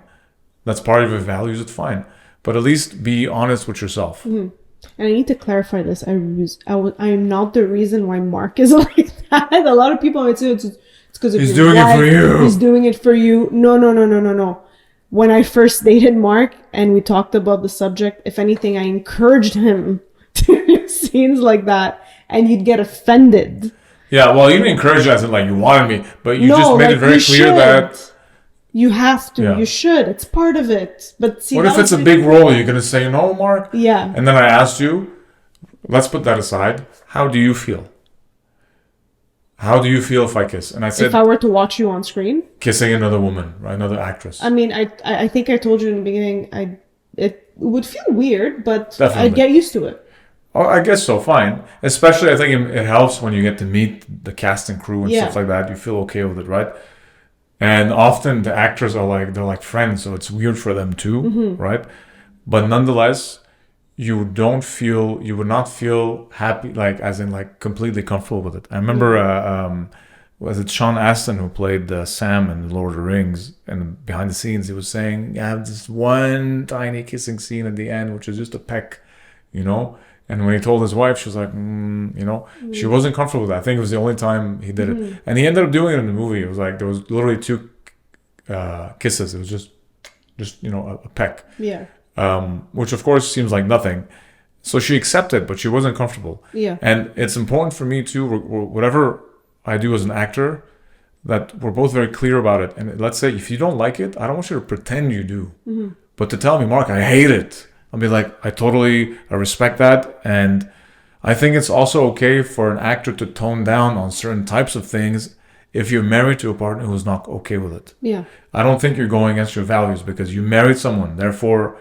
That's part of your values, it's fine. But at least be honest with yourself.
And I need to clarify this. I am not the reason why Mark is like that. A lot of people might say it's because
he's doing it for you.
He's doing it for you. No. When I first dated Mark and we talked about the subject, if anything, I encouraged him to do scenes like that, and you'd get offended.
Yeah, well, you didn't encourage it as in like you wanted me, but you just made it very clear that
you have to. Yeah. You should. It's part of it. But see,
what if it's a big role? You're gonna say no, Mark?
Yeah.
And then I asked you, let's put that aside. How do you feel? How do you feel if I kiss? And I said,
if I were to watch you on screen,
kissing another woman, right? Another actress.
I mean, I think I told you in the beginning, it would feel weird, but
Definitely.
I'd get used to it.
Oh, I guess so. Fine. Especially, I think it helps when you get to meet the cast and crew and stuff like that. You feel okay with it, right? And often the actors are like, they're like friends, so it's weird for them too, right? But nonetheless, you would not feel happy, like as in like completely comfortable with it. I remember, was it Sean Astin who played Sam in Lord of the Rings, and behind the scenes he was saying, "I have this one tiny kissing scene at the end, which is just a peck, you know." And when he told his wife, she was like, she wasn't comfortable with that. I think it was the only time he did it, and he ended up doing it in the movie. It was like there was literally two kisses. It was just a peck.
Yeah.
Which of course seems like nothing. So she accepted, but she wasn't comfortable.
Yeah.
And it's important for me too, whatever I do as an actor, that we're both very clear about it. And let's say if you don't like it, I don't want you to pretend you do. But to tell me, Mark, I hate it. I'll be like, I respect that. And I think it's also okay for an actor to tone down on certain types of things if you're married to a partner who's not okay with it.
Yeah.
I don't think you're going against your values because you married someone. Therefore,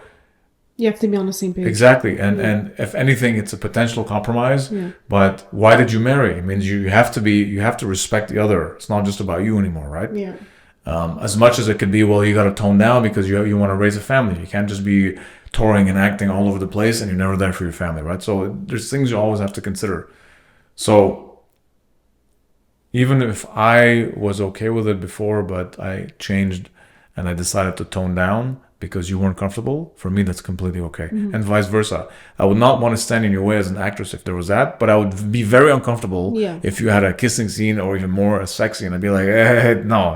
you have to be on the same page.
Exactly. And if anything, it's a potential compromise. Yeah. But why did you marry? It means you have to respect the other. It's not just about you anymore, right?
Yeah.
As much as it could be, well, you got to tone down because you want to raise a family. You can't just be touring and acting all over the place and you're never there for your family, right? So there's things you always have to consider. So even if I was okay with it before, but I changed and I decided to tone down because you weren't comfortable, for me, that's completely okay. And vice versa. I would not want to stand in your way as an actress if there was that, but I would be very uncomfortable if you had a kissing scene or even more a sex scene. I'd be like, no,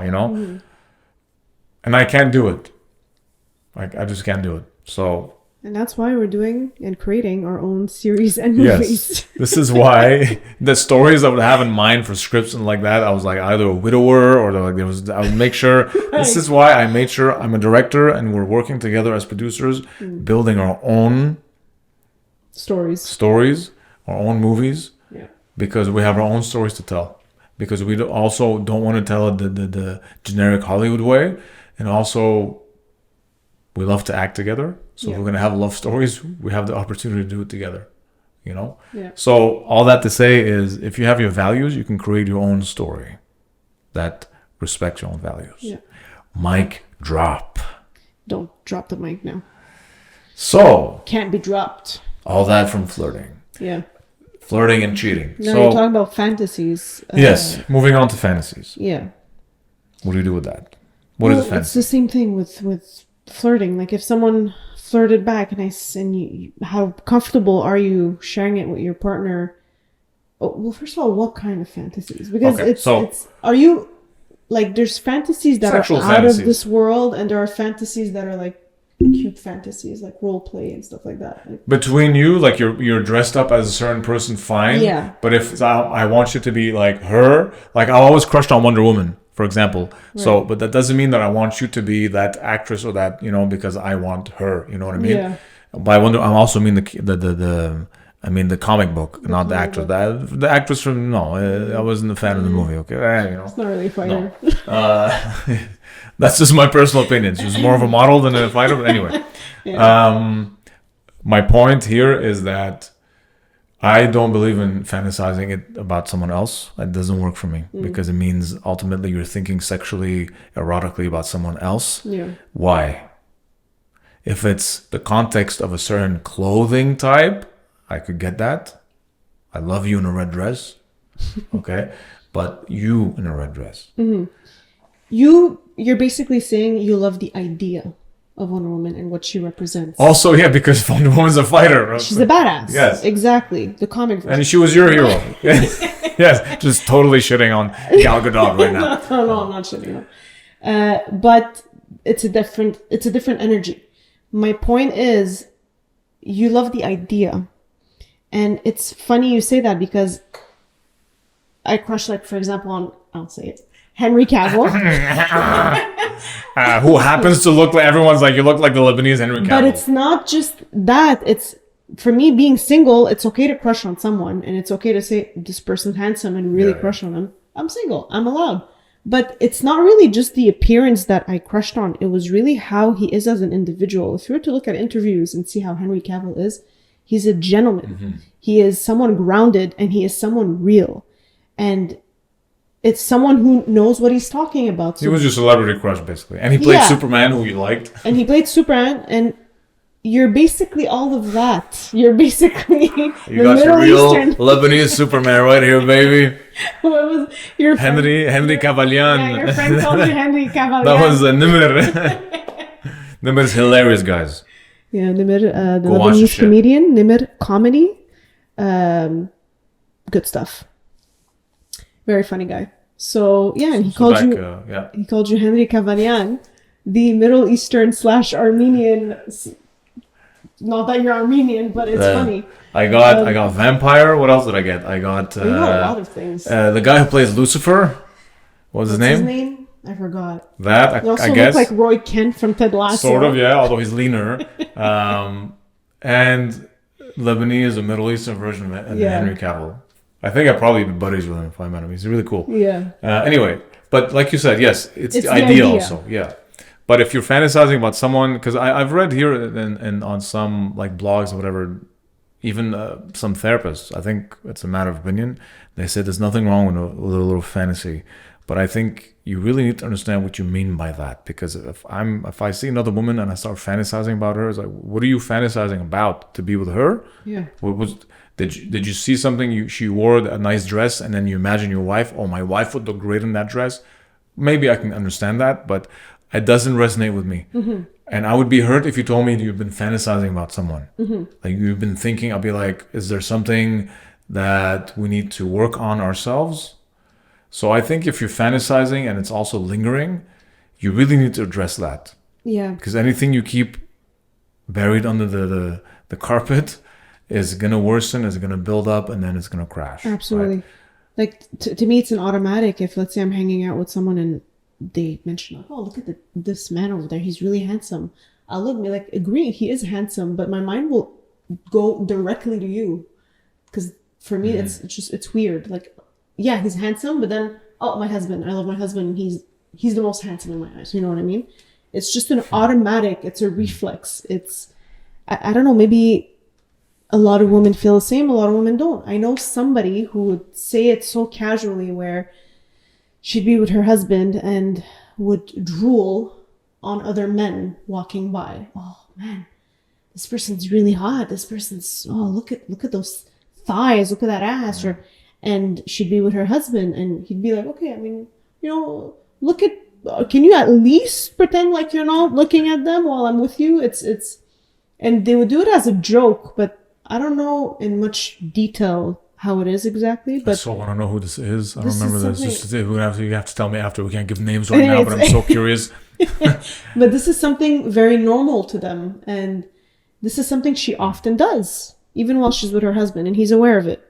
And I can't do it. Like, I just can't do it. So...
And that's why we're doing and creating our own series and movies.
Yes. This is why the stories I would have in mind for scripts and like that, I was like either a widower or I would make sure. Right. This is why I made sure I'm a director and we're working together as producers, building our own stories, our own movies, because we have our own stories to tell. Because we also don't want to tell it the generic Hollywood way, and also we love to act together. So if we're going to have love stories, we have the opportunity to do it together, Yeah. So all that to say is if you have your values, you can create your own story that respects your own values. Yeah. Mic drop.
Don't drop the mic now.
So.
Can't be dropped.
All that from flirting.
Yeah.
Flirting and cheating.
No, you're talking about fantasies.
Yes. Moving on to fantasies.
Yeah.
What do you do with that? What is a fantasy?
It's the same thing with flirting. Like if someone flirted back and you, how comfortable are you sharing it with your partner? Well, first of all, what kind of fantasies? Because it's are you like there's fantasies that are out of this world, and there are fantasies that are like cute fantasies, like role play and stuff like that. Like,
between you, like you're dressed up as a certain person, fine. Yeah. But if I want you to be like her, like I always crushed on Wonder Woman, for example. Right. So, but that doesn't mean that I want you to be that actress or that, because I want her. You know what I mean? Yeah. By Wonder, I also mean the comic book, not the actress. The actress from I wasn't a fan of the movie. Okay,
it's not really a fighter.
No. That's just my personal opinion. She was more of a model than a fighter. But anyway, my point here is that I don't believe in fantasizing it about someone else. It doesn't work for me because it means ultimately you're thinking sexually, erotically about someone else. Yeah. Why? If it's the context of a certain clothing type, I could get that. I love you in a red dress. Okay. But you in a red dress.
Mm-hmm. You're basically saying you love the idea of Wonder Woman and what she represents.
Also, because Wonder Woman's a fighter.
She's a badass. Yes. Exactly. The comic version.
And she was your hero. Yes. Just totally shitting on Gal Gadot right now.
No, I'm not shitting on her. But it's a different energy. My point is, you love the idea. And it's funny you say that because I crush, like, for example, on, I'll say it, Henry Cavill.
Who happens to look like, everyone's like, you look like the Lebanese Henry Cavill.
But it's not just that. It's, for me, being single, it's okay to crush on someone. And it's okay to say, this person's handsome and really crush on them. I'm single. I'm allowed. But it's not really just the appearance that I crushed on. It was really how he is as an individual. If you were to look at interviews and see how Henry Cavill is, he's a gentleman. Mm-hmm. He is someone grounded and he is someone real. And it's someone who knows what he's talking about.
He was your celebrity crush, basically. And he played Superman, who you liked.
And he played Superman, and you're basically all of that. You're basically
you got Middle your real Eastern Lebanese Superman right here, baby.
What was your
Henry Cavalian?
Yeah, your friend called you Henry Cavalian.
That was Nimr. Nimr is hilarious, guys.
Yeah, Nimr, the Lebanese comedian. Nimr comedy. Good stuff. Very funny guy. So yeah, and he called you Henry Cavalian, the Middle Eastern / Armenian. Not that you're Armenian, but it's funny.
I got vampire. What else did I get? I got
a lot of things.
The guy who plays Lucifer. What's his name?
I forgot.
That
he also
I guess
looks like Roy Kent from Ted Lasso.
Sort of, yeah. Although he's leaner. And Lebanese, a Middle Eastern version of Henry Cavill. I think I'd probably be buddies with him if I met him. He's really cool.
Yeah.
Anyway, but like you said, yes, it's the idea also. Yeah. But if you're fantasizing about someone, because I've read here and on some like blogs or whatever, even some therapists, I think it's a matter of opinion. They say there's nothing wrong with a little fantasy, but I think you really need to understand what you mean by that. Because if I see another woman and I start fantasizing about her, it's like, what are you fantasizing about? To be with her?
Yeah.
Did you see something? She wore a nice dress, and then you imagine your wife. Oh, my wife would look great in that dress. Maybe I can understand that, but it doesn't resonate with me.
Mm-hmm.
And I would be hurt if you told me you've been fantasizing about someone.
Mm-hmm.
Like you've been thinking, I'll be like, is there something that we need to work on ourselves? So I think if you're fantasizing and it's also lingering, you really need to address that.
Yeah.
Because anything you keep buried under the carpet is going to worsen, is going to build up, and then it's going to crash.
Absolutely.
Right?
Like to me, it's an automatic. If let's say I'm hanging out with someone and they mention, like, oh, look at this man over there. He's really handsome. I'll look and be like, agree, he is handsome, but my mind will go directly to you. Because for me, it's weird. Like, yeah, he's handsome, but then, oh, my husband. I love my husband. He's the most handsome in my eyes. You know what I mean? It's just an automatic. It's a reflex. I don't know, maybe a lot of women feel the same. A lot of women don't. I know somebody who would say it so casually where she'd be with her husband and would drool on other men walking by. Oh man, this person's really hot. This person's, oh, look at those thighs. Look at that ass. And she'd be with her husband and he'd be like, okay, I mean, look at, can you at least pretend like you're not looking at them while I'm with you? And they would do it as a joke, but I don't know in much detail how it is exactly. But
I so want to know who this is. I don't remember this. You have to tell me after. We can't give names right now, but I'm so curious.
But this is something very normal to them. And this is something she often does, even while she's with her husband, and he's aware of it.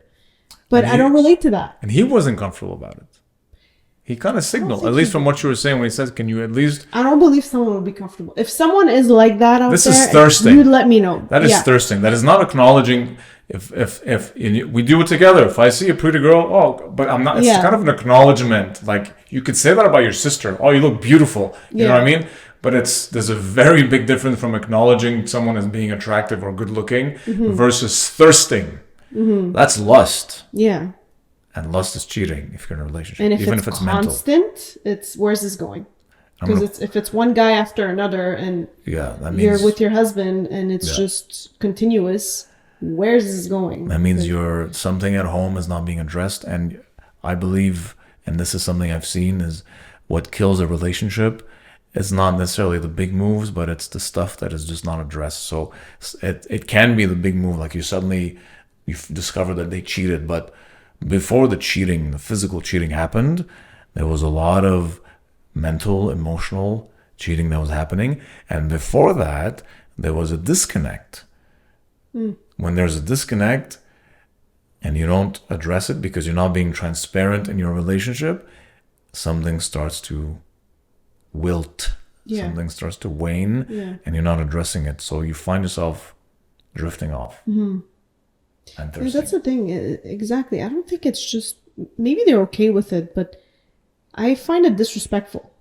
But I don't relate to that.
And he wasn't comfortable about it. He kind of signaled, at least from what you were saying when he says, can you at least...
I don't believe someone would be comfortable. If someone is like that out
this
there,
is thirsting.
You'd let me know.
That is thirsting. That is not acknowledging if we do it together. If I see a pretty girl, but I'm not... It's kind of an acknowledgement. Like, you could say that about your sister. Oh, you look beautiful. You know what I mean? But there's a very big difference from acknowledging someone as being attractive or good looking versus thirsting. Mm-hmm. That's lust.
Yeah. And
lust is cheating if you're in a relationship.
And if it's constant, it's where's this going? Because if it's one guy after another and
that means,
you're with your husband and it's just continuous, where's this going?
That means something at home is not being addressed. And I believe, and this is something I've seen, is what kills a relationship is not necessarily the big moves, but it's the stuff that is just not addressed. So it can be the big move, like you discover that they cheated, but before the physical cheating happened, there was a lot of mental, emotional cheating that was happening. And before that, there was a disconnect. When there's a disconnect and you don't address it because you're not being transparent in your relationship, something starts to wilt. Something starts to wane and you're not addressing it. So you find yourself drifting off.
Mm-hmm. Yeah, that's the thing. Exactly. I don't think it's just, maybe they're okay with it, but I find it disrespectful.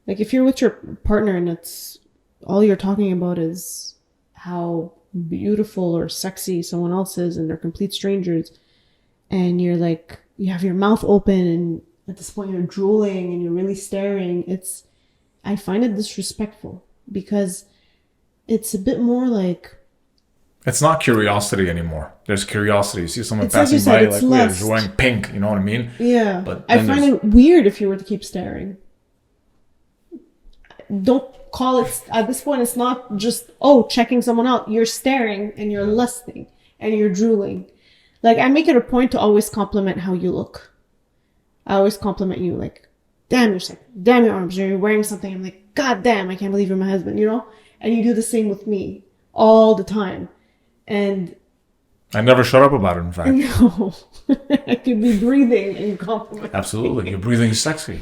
Like if you're with your partner and it's all you're talking about is how beautiful or sexy someone else is and they're complete strangers and you're like, you have your mouth open and at this point you're drooling and you're really staring, I find it disrespectful because it's a bit more like,
It's not curiosity anymore. There's curiosity. You see someone
it's like you
passing
said,
by,
it's
like, wait,
lust.
you're wearing pink. You know what I mean?
Yeah.
But
I
then
find it weird if you were to keep staring. Don't call it, at this point, it's not just, checking someone out. You're staring and you're lusting and you're drooling. Like, I make it a point to always compliment how you look. I always compliment you, like, damn, you're sick. Damn, your arms. You're wearing something. I'm like, God damn, I can't believe you're my husband, you know? And you do the same with me all the time. And
I never shut up about it, in fact.
no, I could be breathing and compliment.
Absolutely. You're breathing sexy.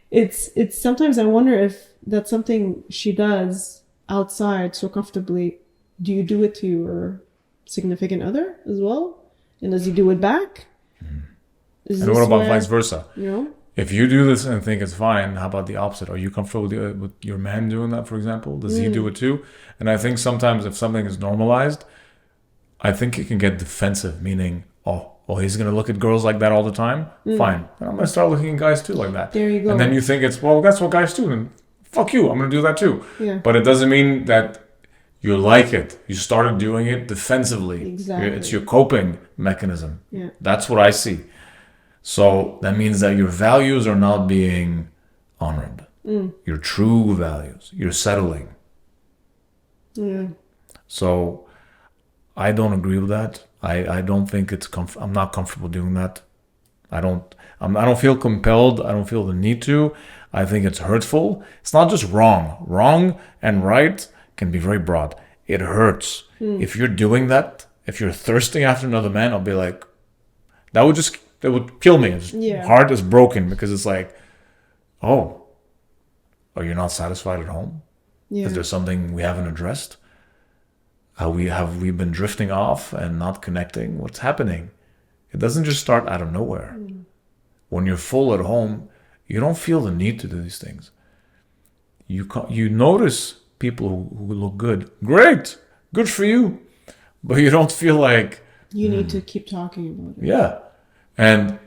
It's sometimes I wonder if that's something she does outside so comfortably. Do you do it to your significant other as well? And does he do it back? Is
And
this
what about
where,
vice versa?
you know?
If you do this and think it's fine, how about the opposite? Are you comfortable with your man doing that, for example? Does he do it too? And I think sometimes if something is normalized, I think it can get defensive, meaning, he's going to look at girls like that all the time? Fine. And I'm going to start looking at guys too like that.
There you go.
And then you think it's, that's what guys do. And fuck you, I'm going to do that too.
Yeah.
But it doesn't mean that you like it. You started doing it defensively.
Exactly.
It's your coping mechanism.
Yeah.
That's what I see. So that means that your values are not being honored. Your true values. You're settling.
Yeah.
So I don't agree with that. I don't think it's I'm not comfortable doing that. I don't feel compelled. I don't feel the need to. I think it's hurtful. It's not just wrong. Wrong and right can be very broad. It hurts. If you're doing that, if you're thirsting after another man, I'll be like, that would kill me. Heart is broken because it's like, are you not satisfied at home?
Yeah.
Is there something we haven't addressed? Have we been drifting off and not connecting? What's happening? It doesn't just start out of nowhere. When you're full at home, you don't feel the need to do these things. You notice people who look good. Great, good for you, but you don't feel like
you need to keep talking about it.
Yeah. And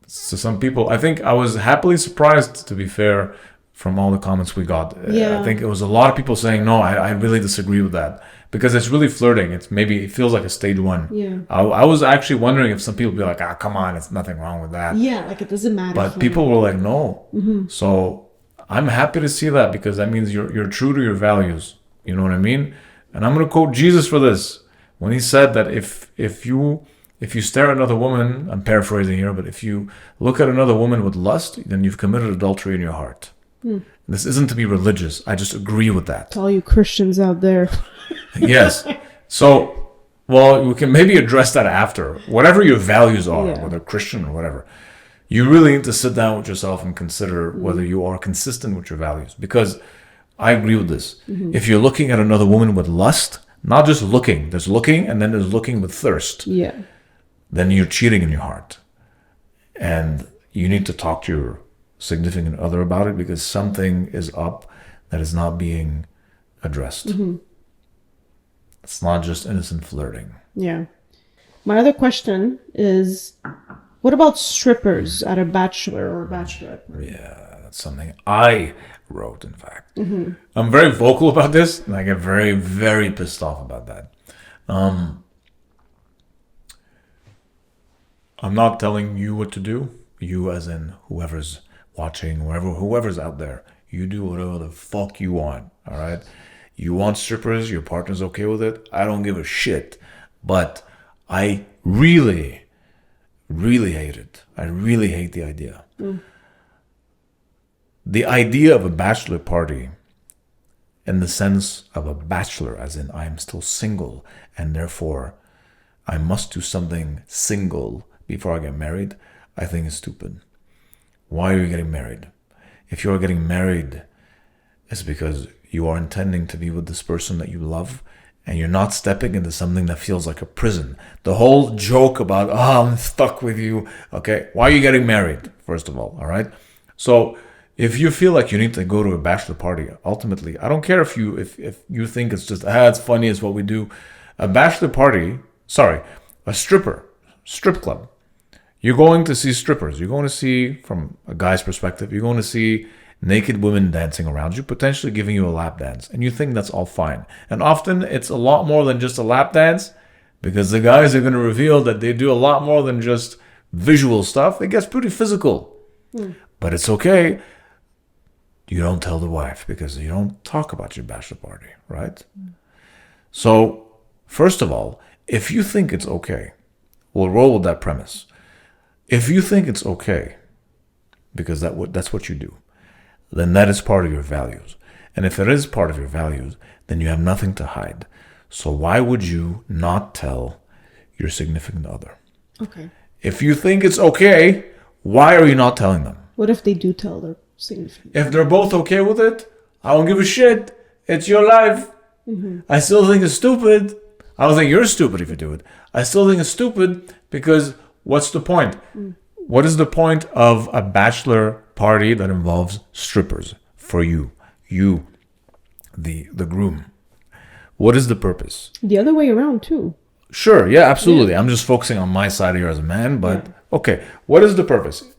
so some people, I think I was happily surprised, to be fair, from all the comments we got.
Yeah.
I think it was a lot of people saying, no, I really disagree with that. Because it's really flirting. It feels like a stage one.
Yeah.
I was actually wondering if some people would be like, come on, it's nothing wrong with that.
Yeah, like it doesn't matter.
But people were like, no. So I'm happy to see that because that means you're true to your values. You know what I mean? And I'm going to quote Jesus for this. When he said that if you stare at another woman, I'm paraphrasing here, but if you look at another woman with lust, then you've committed adultery in your heart. This isn't to be religious. I just agree with that.
To all you Christians out there.
Yes. So, we can maybe address that after. Whatever your values are, whether Christian or whatever, you really need to sit down with yourself and consider whether you are consistent with your values. Because I agree with this. If you're looking at another woman with lust, not just looking, there's looking and then there's looking with thirst.
Yeah.
Then you're cheating in your heart. And you need to talk to your significant other about it because something is up that is not being addressed. It's not just innocent flirting.
Yeah. My other question is, what about strippers at a bachelor or bachelorette?
Yeah, that's something I wrote, in fact. I'm very vocal about this, and I get very, very pissed off about that. I'm not telling you what to do. You as in whoever's watching, whoever's out there. You do whatever the fuck you want, all right? You want strippers, your partner's okay with it. I don't give a shit. But I really, really hate it. I really hate the idea. The idea of a bachelor party in the sense of a bachelor, as in I am still single and therefore I must do something single before I get married, I think is stupid. Why are you getting married? If you are getting married, it's because you are intending to be with this person that you love and you're not stepping into something that feels like a prison. The whole joke about, I'm stuck with you. Okay, why are you getting married, first of all right? So if you feel like you need to go to a bachelor party, ultimately, I don't care if you think it's just, it's funny, it's what we do. A bachelor party, a strip club. You're going to see strippers. You're going to see, from a guy's perspective, you're going to see naked women dancing around you, potentially giving you a lap dance. And you think that's all fine. And often it's a lot more than just a lap dance, because the guys are going to reveal that they do a lot more than just visual stuff. It gets pretty physical. But it's okay. You don't tell the wife because you don't talk about your bachelor party, right? So, first of all, if you think it's okay, we'll roll with that premise. If you think it's okay, because that's what you do, then that is part of your values. And if it is part of your values, then you have nothing to hide. So why would you not tell your significant other?
Okay.
If you think it's okay, why are you not telling them?
What if they do tell their significant?
If they're both okay with it, I don't give a shit. It's your life. I still think it's stupid. I don't think you're stupid if you do it. I still think it's stupid because what's the point? What is the point of a bachelor party that involves strippers for you, the groom? What is the purpose?
The other way around too.
Sure, yeah, absolutely. I'm just focusing on my side here as a man, but okay, what is the purpose?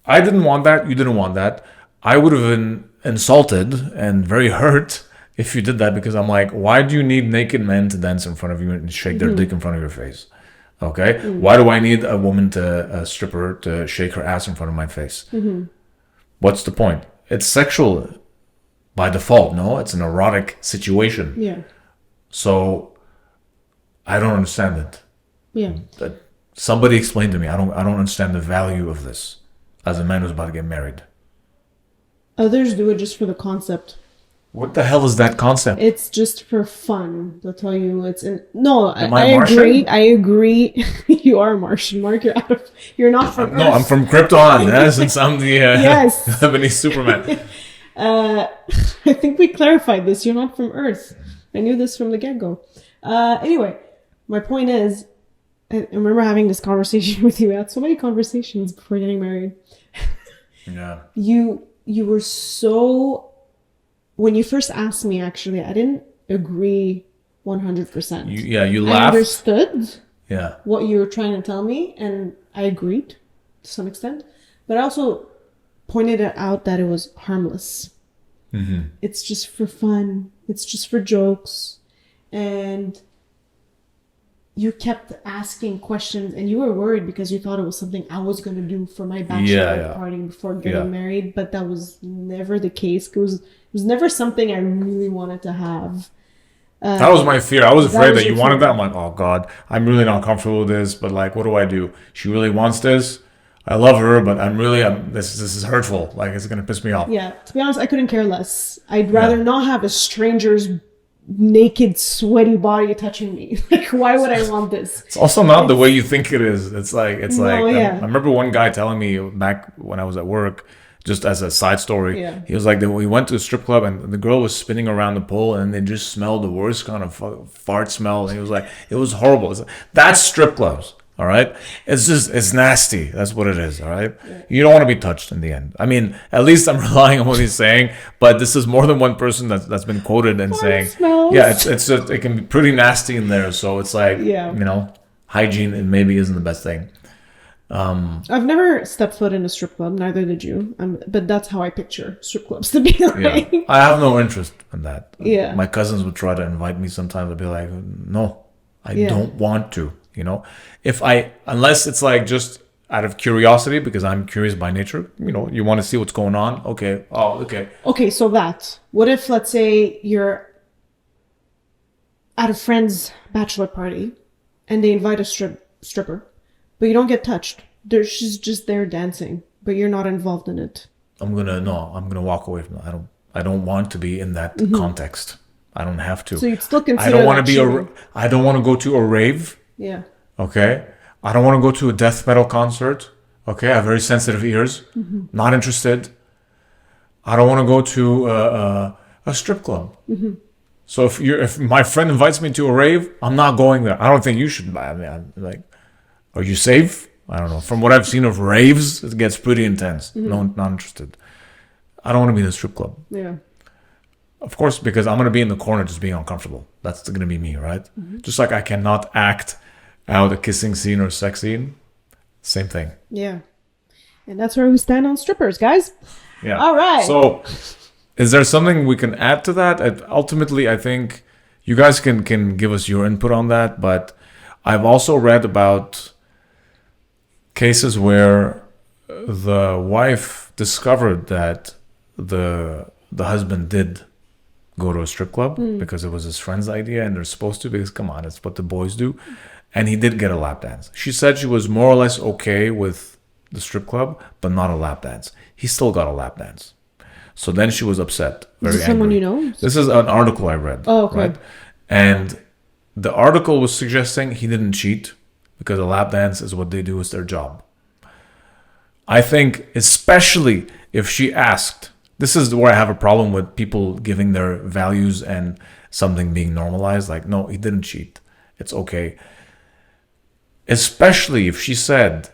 I didn't want that, you didn't want that. I would have been insulted and very hurt if you did that, because I'm like, why do you need naked men to dance in front of you and shake their dick in front of your face? Okay? Why do I need a stripper to shake her ass in front of my face? What's the point? It's sexual by default, no? It's an erotic situation.
Yeah.
So I don't understand it.
Yeah.
Somebody explain to me. I don't understand the value of this as a man who's about to get married.
Others do it just for the concept.
What the hell is that concept?
It's just for fun. They'll tell you I
Martian?
agree. I agree. You are a Martian, Mark. You're not from Earth.
No, I'm from Krypton. Since I'm the
Yes.
Lebanese Superman.
I think we clarified this. You're not from Earth. I knew this from the get-go. Anyway, my point is, I remember having this conversation with you. We had so many conversations before getting married.
Yeah.
You were so... When you first asked me, actually, I didn't agree 100%.
You
I
laughed.
understood
Yeah.
what you were trying to tell me, and I agreed to some extent. But I also pointed it out that it was harmless. It's just for fun. It's just for jokes. And you kept asking questions, and you were worried because you thought it was something I was going to do for my bachelor party before getting married. But that was never the case. It was never something I really wanted to have.
That was my fear. I was afraid that you wanted
fear.
that. I'm like, oh God, I'm really not comfortable with this. But like, what do I do? She really wants this. I love her, but this is hurtful. Like, it's gonna piss me off.
Yeah, to be honest, I couldn't care less. I'd rather not have a stranger's naked, sweaty body touching me. Like, why would I want this?
It's also not the way you think it is. It's like
yeah.
I remember one guy telling me back when I was at work, just as a side story.
Yeah.
He was like, we went to a strip club and the girl was spinning around the pole and they just smelled the worst kind of fart smell. And he was like, it was horrible. It's like, that's strip clubs. All right. It's nasty. That's what it is. All right. Yeah. You don't want to be touched in the end. I mean, at least I'm relying on what he's saying, but this is more than one person that's been quoted and saying,
smells.
yeah, it can be pretty nasty in there. So it's like, hygiene, it maybe isn't the best thing.
I've never stepped foot in a strip club. Neither did you. But that's how I picture strip clubs to be like.
Yeah. I have no interest in that.
Yeah.
My cousins would try to invite me sometimes. I'd be like, no, I don't want to. Unless it's like just out of curiosity, because I'm curious by nature, you want to see what's going on. Okay. Oh, okay.
Okay. So what if, let's say you're at a friend's bachelor party and they invite a stripper, but you don't get touched. She's just there dancing, but you're not involved in it.
I'm going to walk away from that. I don't want to be in that context. I don't have to.
So you'd still consider
I don't want to go to a rave.
Yeah.
Okay. I don't want to go to a death metal concert. Okay. I have very sensitive ears. Not interested. I don't want to go to a strip club. So if my friend invites me to a rave, I'm not going there. I don't think you should. I mean, I'm like, are you safe? I don't know. From what I've seen of raves, it gets pretty intense. No, not interested. I don't want to be in a strip club.
Yeah.
Of course, because I'm going to be in the corner just being uncomfortable. That's going to be me, right? Just like I cannot act out a kissing scene or sex scene. Same thing.
Yeah. And that's where we stand on strippers, guys.
Yeah.
All right.
So, is there something we can add to that? Ultimately, I think you guys can give us your input on that. But I've also read about cases where the wife discovered that the husband did go to a strip club because it was his friend's idea and they're supposed to, because come on, it's what the boys do. And he did get a lap dance. She said she was more or less okay with the strip club, but not a lap dance. He still got a lap dance. So then she was upset.
Is this someone you know?
This is an article I read.
Oh, okay.
Right? And the article was suggesting he didn't cheat because a lap dance is what they do, it's their job. I think especially if she asked, this is where I have a problem with people giving their values and something being normalized. Like, no, he didn't cheat. It's okay. Especially if she said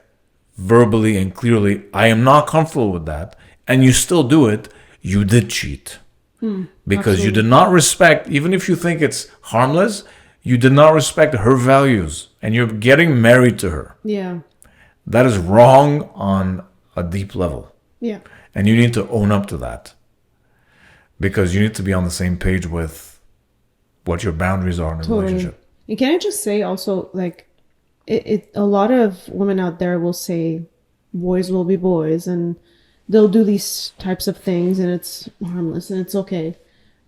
verbally and clearly, I am not comfortable with that, and you still do it, you did cheat. Because
absolutely.
you did not respect, even if you think it's harmless, you did not respect her values, and you're getting married to her.
Yeah.
That is wrong on a deep level.
Yeah.
And you need to own up to that. Because you need to be on the same page with what your boundaries are in a relationship.
And can I just say also, like, a lot of women out there will say boys will be boys and they'll do these types of things and it's harmless and it's okay.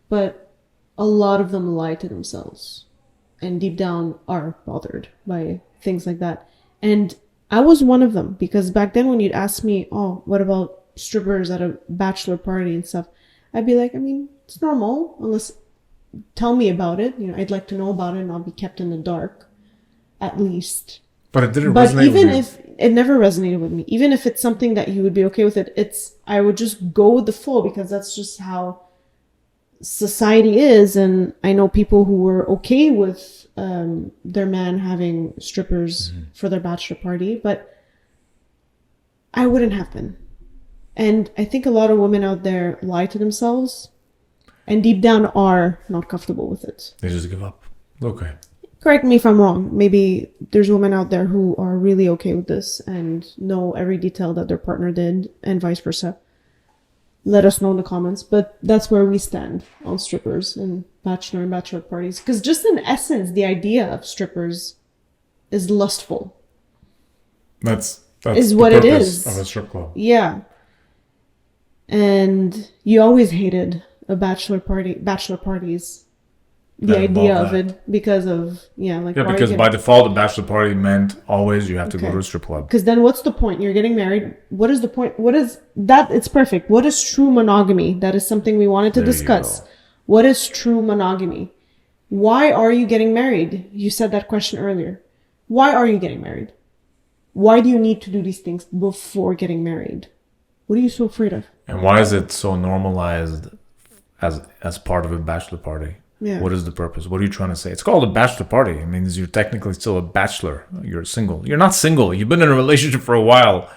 But a lot of them lie to themselves and deep down are bothered by things like that. And I was one of them, because back then when you'd ask me, oh, what about strippers at a bachelor party and stuff, I'd be like, I mean, it's normal, unless tell me about it. You know, I'd like to know about it and not be kept in the dark, at least.
But it didn't
But
resonate
even
with you.
if it never resonated with me, even if it's something that you would be okay with I would just go with the flow, because that's just how society is. And I know people who were okay with their man having strippers for their bachelor party, but I wouldn't have been. And I think a lot of women out there lie to themselves and deep down are not comfortable with it.
They just give up. Okay.
Correct me if I'm wrong. Maybe there's women out there who are really okay with this and know every detail that their partner did and vice versa. Let us know in the comments. But that's where we stand on strippers and bachelorette parties. Because just in essence, the idea of strippers is lustful.
That's
is
the
what it
purpose
is.
of a strip club.
Yeah. And you always hated a bachelor parties. The idea of it because of,
Because by default, the bachelor party meant always you have to go to a strip club.
Because then what's the point? You're getting married. What is the point? What is that? It's perfect. What is true monogamy? That is something we wanted to discuss. What is true monogamy? Why are you getting married? You said that question earlier. Why are you getting married? Why do you need to do these things before getting married? What are you so afraid of?
And why is it so normalized as part of a bachelor party?
Yeah.
What is the purpose? What are you trying to say? It's called a bachelor party. It means you're technically still a bachelor. You're single. You're not single. You've been in a relationship for a while.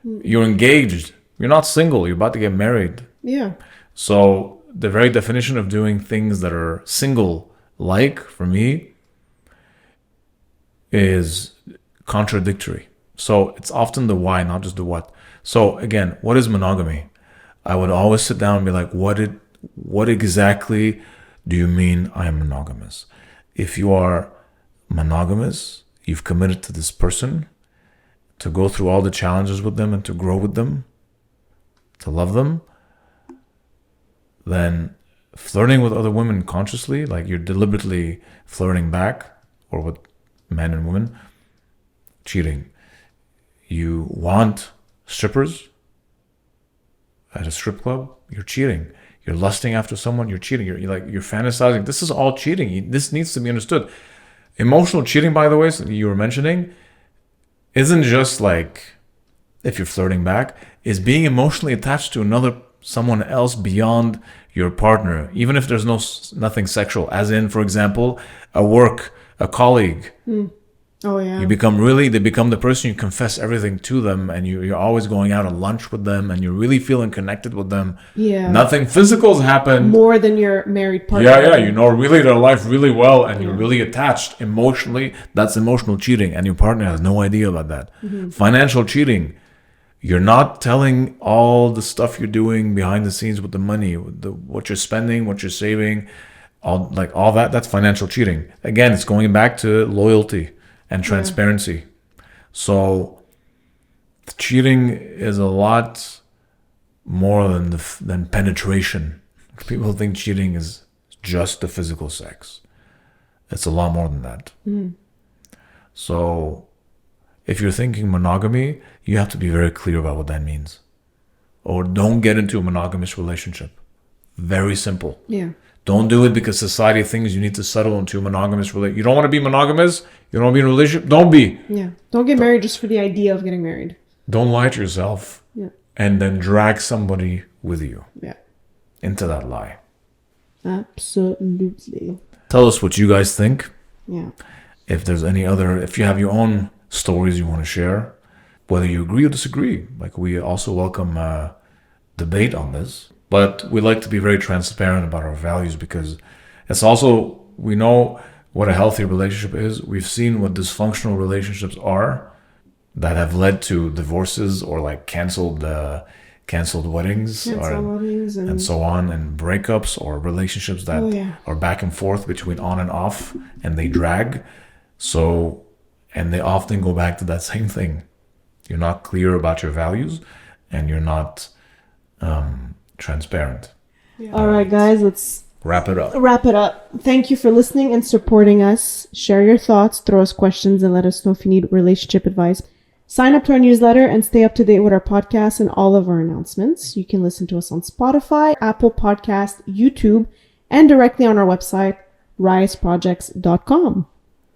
You're engaged. You're not single. You're about to get married.
Yeah.
So the very definition of doing things that are single-like, for me, is contradictory. So it's often the why, not just the what. So again, what is monogamy? I would always sit down and be like, what exactly do you mean I am monogamous? If you are monogamous, you've committed to this person to go through all the challenges with them and to grow with them, to love them, then flirting with other women consciously, like you're deliberately flirting back, or with men and women, cheating. You want strippers at a strip club, you're cheating. You're lusting after someone, you're cheating. You're fantasizing. This is all cheating. This needs to be understood. Emotional cheating, by the way, so you were mentioning, isn't just like if you're flirting back, is being emotionally attached to someone else beyond your partner, even if there's nothing sexual. As in, for example, a colleague.
Oh yeah.
They become the person you confess everything to them, and you're always going out on lunch with them, and you're really feeling connected with them.
Yeah.
Nothing physical's happened.
More than your married partner.
Yeah, you know really their life really well, and you're really attached emotionally. That's emotional cheating, and your partner has no idea about that. Financial cheating, you're not telling all the stuff you're doing behind the scenes with the money, with what you're spending, what you're saving, all that. That's financial cheating. Again, it's going back to loyalty and transparency. So cheating is a lot more than penetration. People think cheating is just the physical sex. It's a lot more than that. So if you're thinking monogamy, you have to be very clear about what that means. Or don't get into a monogamous relationship. Very simple.
Yeah.
Don't do it because society thinks you need to settle into a monogamous relationship. You don't want to be monogamous? You don't want to be in a relationship? Don't be.
Yeah. Don't get married just for the idea of getting married.
Don't lie to yourself.
Yeah.
And then drag somebody with you.
Yeah.
Into that lie.
Absolutely.
Tell us what you guys think.
Yeah.
If you have your own stories you want to share, whether you agree or disagree. Like, we also welcome debate on this. But we like to be very transparent about our values, because it's also, we know what a healthy relationship is. We've seen what dysfunctional relationships are that have led to divorces or like canceled weddings, and so on, and breakups, or relationships that are back and forth between on and off, and they drag. So, and they often go back to that same thing. You're not clear about your values, and you're not transparent.
All right, guys, let's
wrap it up.
Thank you for listening and supporting us. Share your thoughts, throw us questions, and let us know if you need relationship advice. Sign up to our newsletter and stay up to date with our podcast and all of our announcements. You can listen to us on Spotify, Apple Podcast, YouTube, and directly on our website, riseprojects.com.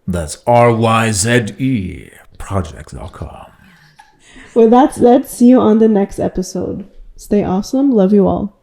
That's RYZE projects.com.
With that said, see you on the next episode. Stay awesome. Love you all.